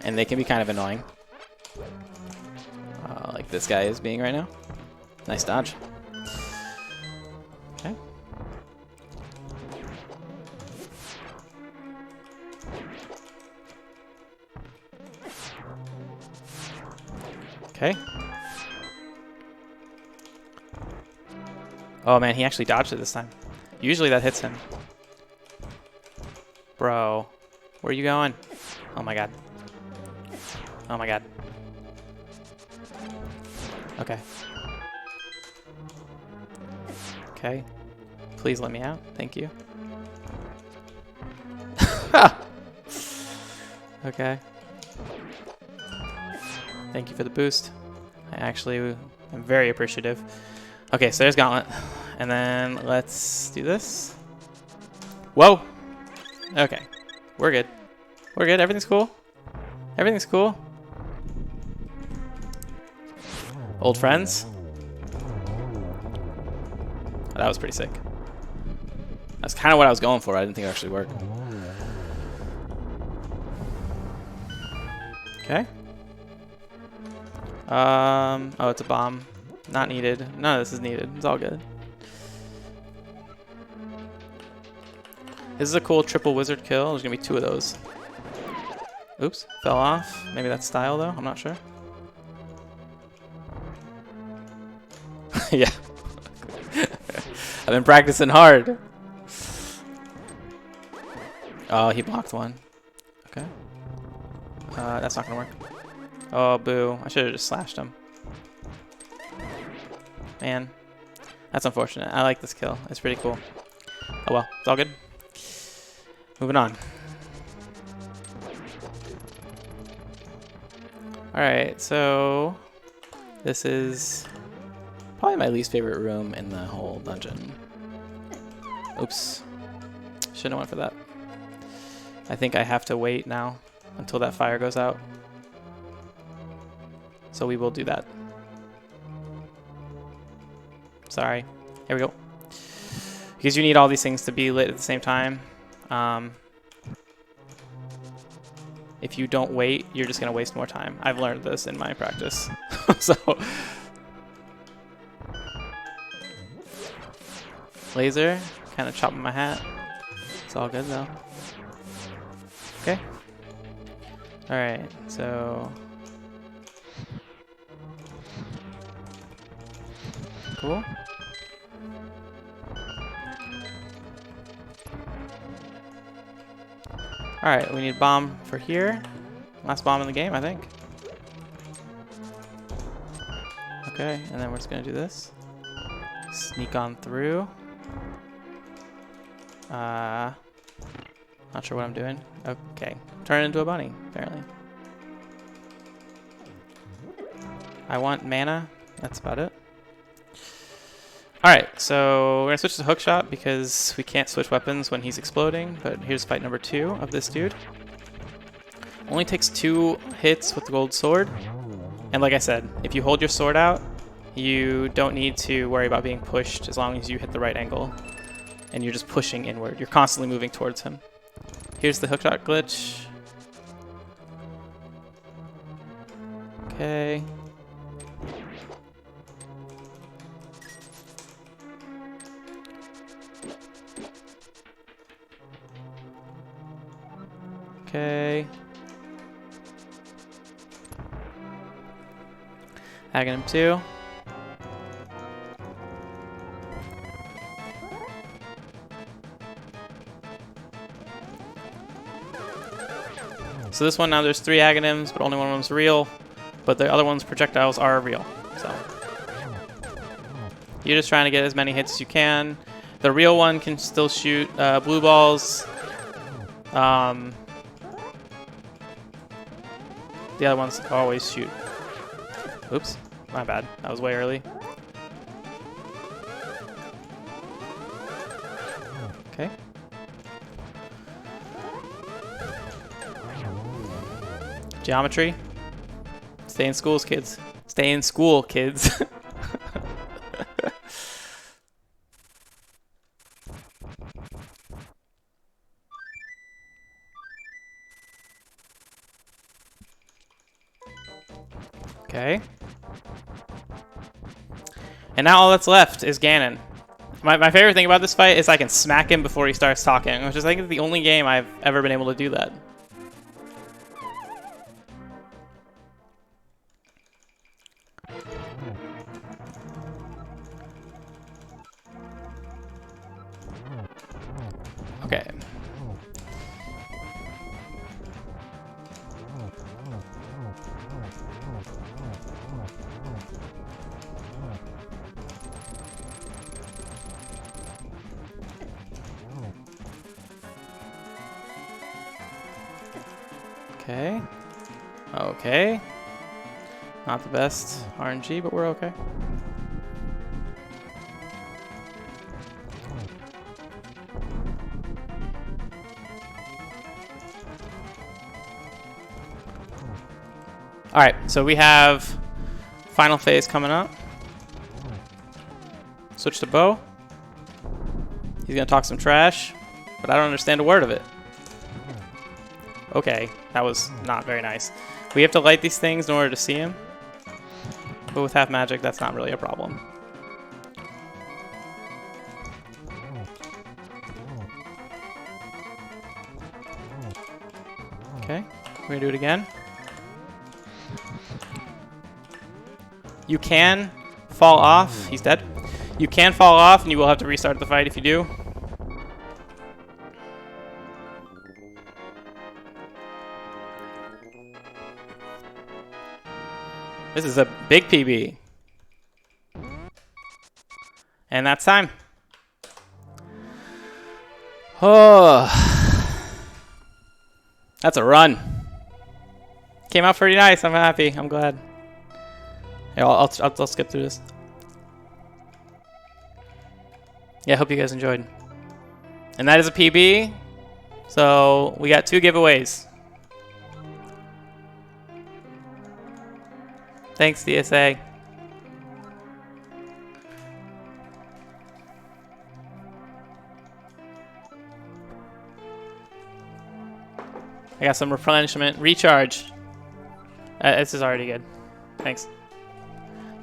And they can be kind of annoying. Like this guy is being right now. Nice dodge. Okay. Okay. Oh man, he actually dodged it this time. Usually that hits him. Bro, where are you going? Oh my god. Oh my god. Okay. Okay. Please let me out. Thank you. Okay. Thank you for the boost. I actually am very appreciative. Okay, so there's Gauntlet. And then let's do this. Whoa! Okay. We're good. We're good. Everything's cool. Everything's cool. Old friends. Oh, that was pretty sick. That's kind of what I was going for. I didn't think it actually worked. Okay. Oh, it's a bomb. Not needed. None of this is needed. It's all good. This is a cool triple wizard kill. There's gonna be 2 of those. Oops, fell off. Maybe that's style though. I'm not sure. Yeah. I've been practicing hard. Oh, he blocked one. Okay. That's not gonna work. Oh, boo. I should have just slashed him. Man. That's unfortunate. I like this kill. It's pretty cool. Oh well. It's all good. Moving on. Alright, so this is probably my least favorite room in the whole dungeon. Oops. Shouldn't have went for that. I think I have to wait now until that fire goes out. So we will do that. Sorry. Here we go. Because you need all these things to be lit at the same time. If you don't wait, you're just going to waste more time. I've learned this in my practice. So, laser, kind of chopping my hat. It's all good though. Okay. Alright, so cool. Alright, we need bomb for here. Last bomb in the game, I think. Okay, and then we're just gonna do this. Sneak on through. Not sure what I'm doing. Okay, turn into a bunny, apparently. I want mana. That's about it. Alright, so we're going to switch to hookshot because we can't switch weapons when he's exploding, but here's fight number 2 of this dude. Only takes 2 hits with the gold sword, and like I said, if you hold your sword out, you don't need to worry about being pushed as long as you hit the right angle, and you're just pushing inward. You're constantly moving towards him. Here's the hookshot glitch. Okay. Okay. Aghanim 2. So this one now there's 3 Aghanims, but only one of them's real. But the other one's projectiles are real. So you're just trying to get as many hits as you can. The real one can still shoot blue balls. The other ones always shoot. Oops, my bad. That was way early. Geometry. Stay in schools, kids. Stay in school, kids. Okay. And now all that's left is Ganon. My favorite thing about this fight is I can smack him before he starts talking, which is I think the only game I've ever been able to do that. Okay. Okay. Okay. Not the best RNG, but we're okay. Alright, so we have final phase coming up. Switch to Bo. He's gonna talk some trash, but I don't understand a word of it. Okay, that was not very nice. We have to light these things in order to see him. But with half magic, that's not really a problem. Okay, we're gonna do it again. You can fall off. He's dead. You can fall off, and you will have to restart the fight if you do. This is a big PB. And that's time. Oh. That's a run. Came out pretty nice. I'm happy. I'm glad. Yeah, I'll skip through this. Yeah, I hope you guys enjoyed. And that is a PB. So we got 2 giveaways. Thanks, DSA. I got some replenishment. Recharge. This is already good. Thanks.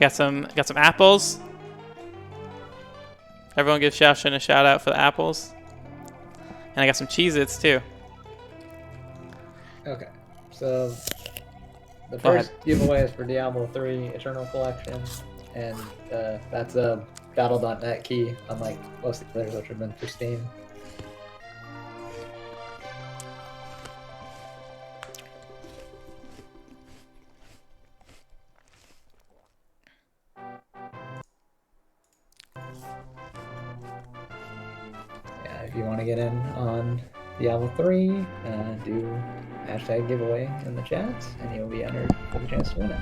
Got some apples. Everyone give Xiaoshen a shout out for the apples. And I got some Cheez-Its too. Okay, so the first giveaway is for Diablo 3 Eternal Collection, and that's a Battle.net key, unlike most of the others which have been for Steam. If you want to get in on Diablo 3, do hashtag giveaway in the chat, and you'll be entered for the chance to win it.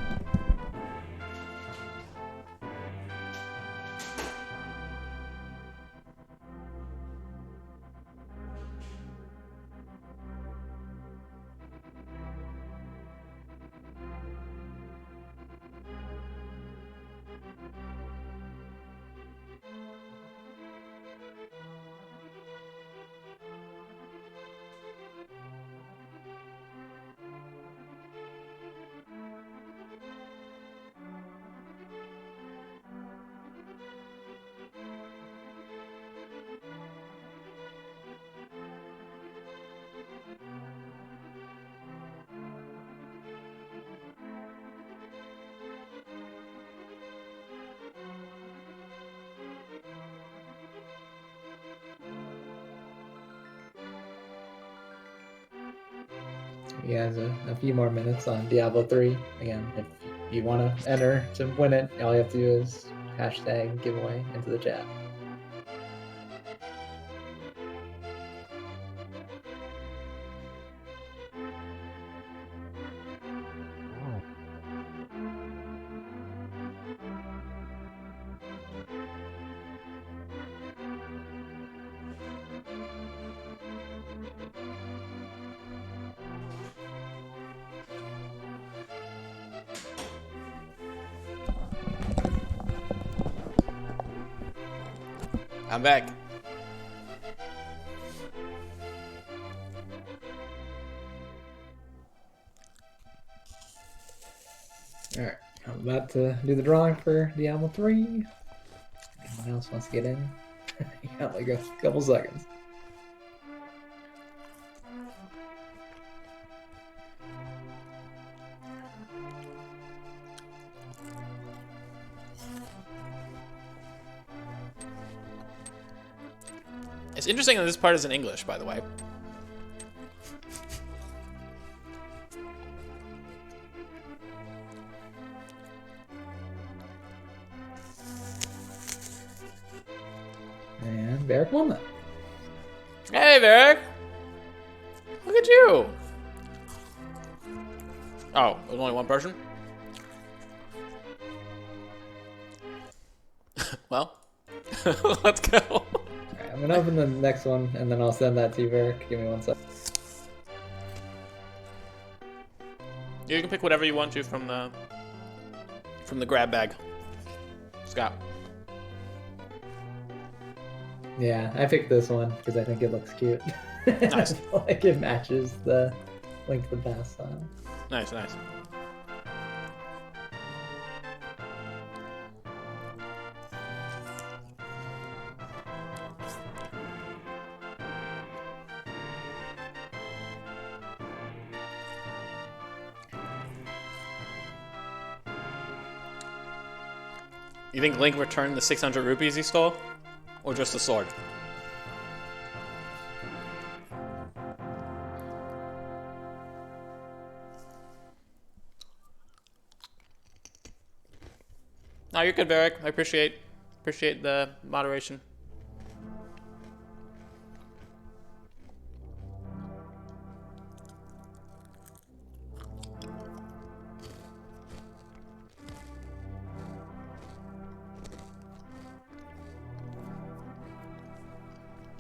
He has a few more minutes on Diablo 3. Again, if you want to enter to win it, all you have to do is hashtag giveaway into the chat. I'm back. Alright, I'm about to do the drawing for Diablo 3. Anyone else wants to get in? You got like a couple seconds. It's interesting that this part is in English, by the way. And Barrick won that. Hey, Varric! Look at you! Oh, there's only one person? Well, let's go. Alright, I'm gonna open the next one and then I'll send that to you, Barrick. Give me 1 sec. You can pick whatever you want to from the grab bag. Scott. Yeah, I picked this one because I think it looks cute. Nice. I feel like it matches the Link to the Past style. Nice, nice. You think Link returned the 600 rupees he stole? Or just the sword? No, you're good, Varric. I appreciate the moderation.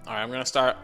All right, I'm gonna start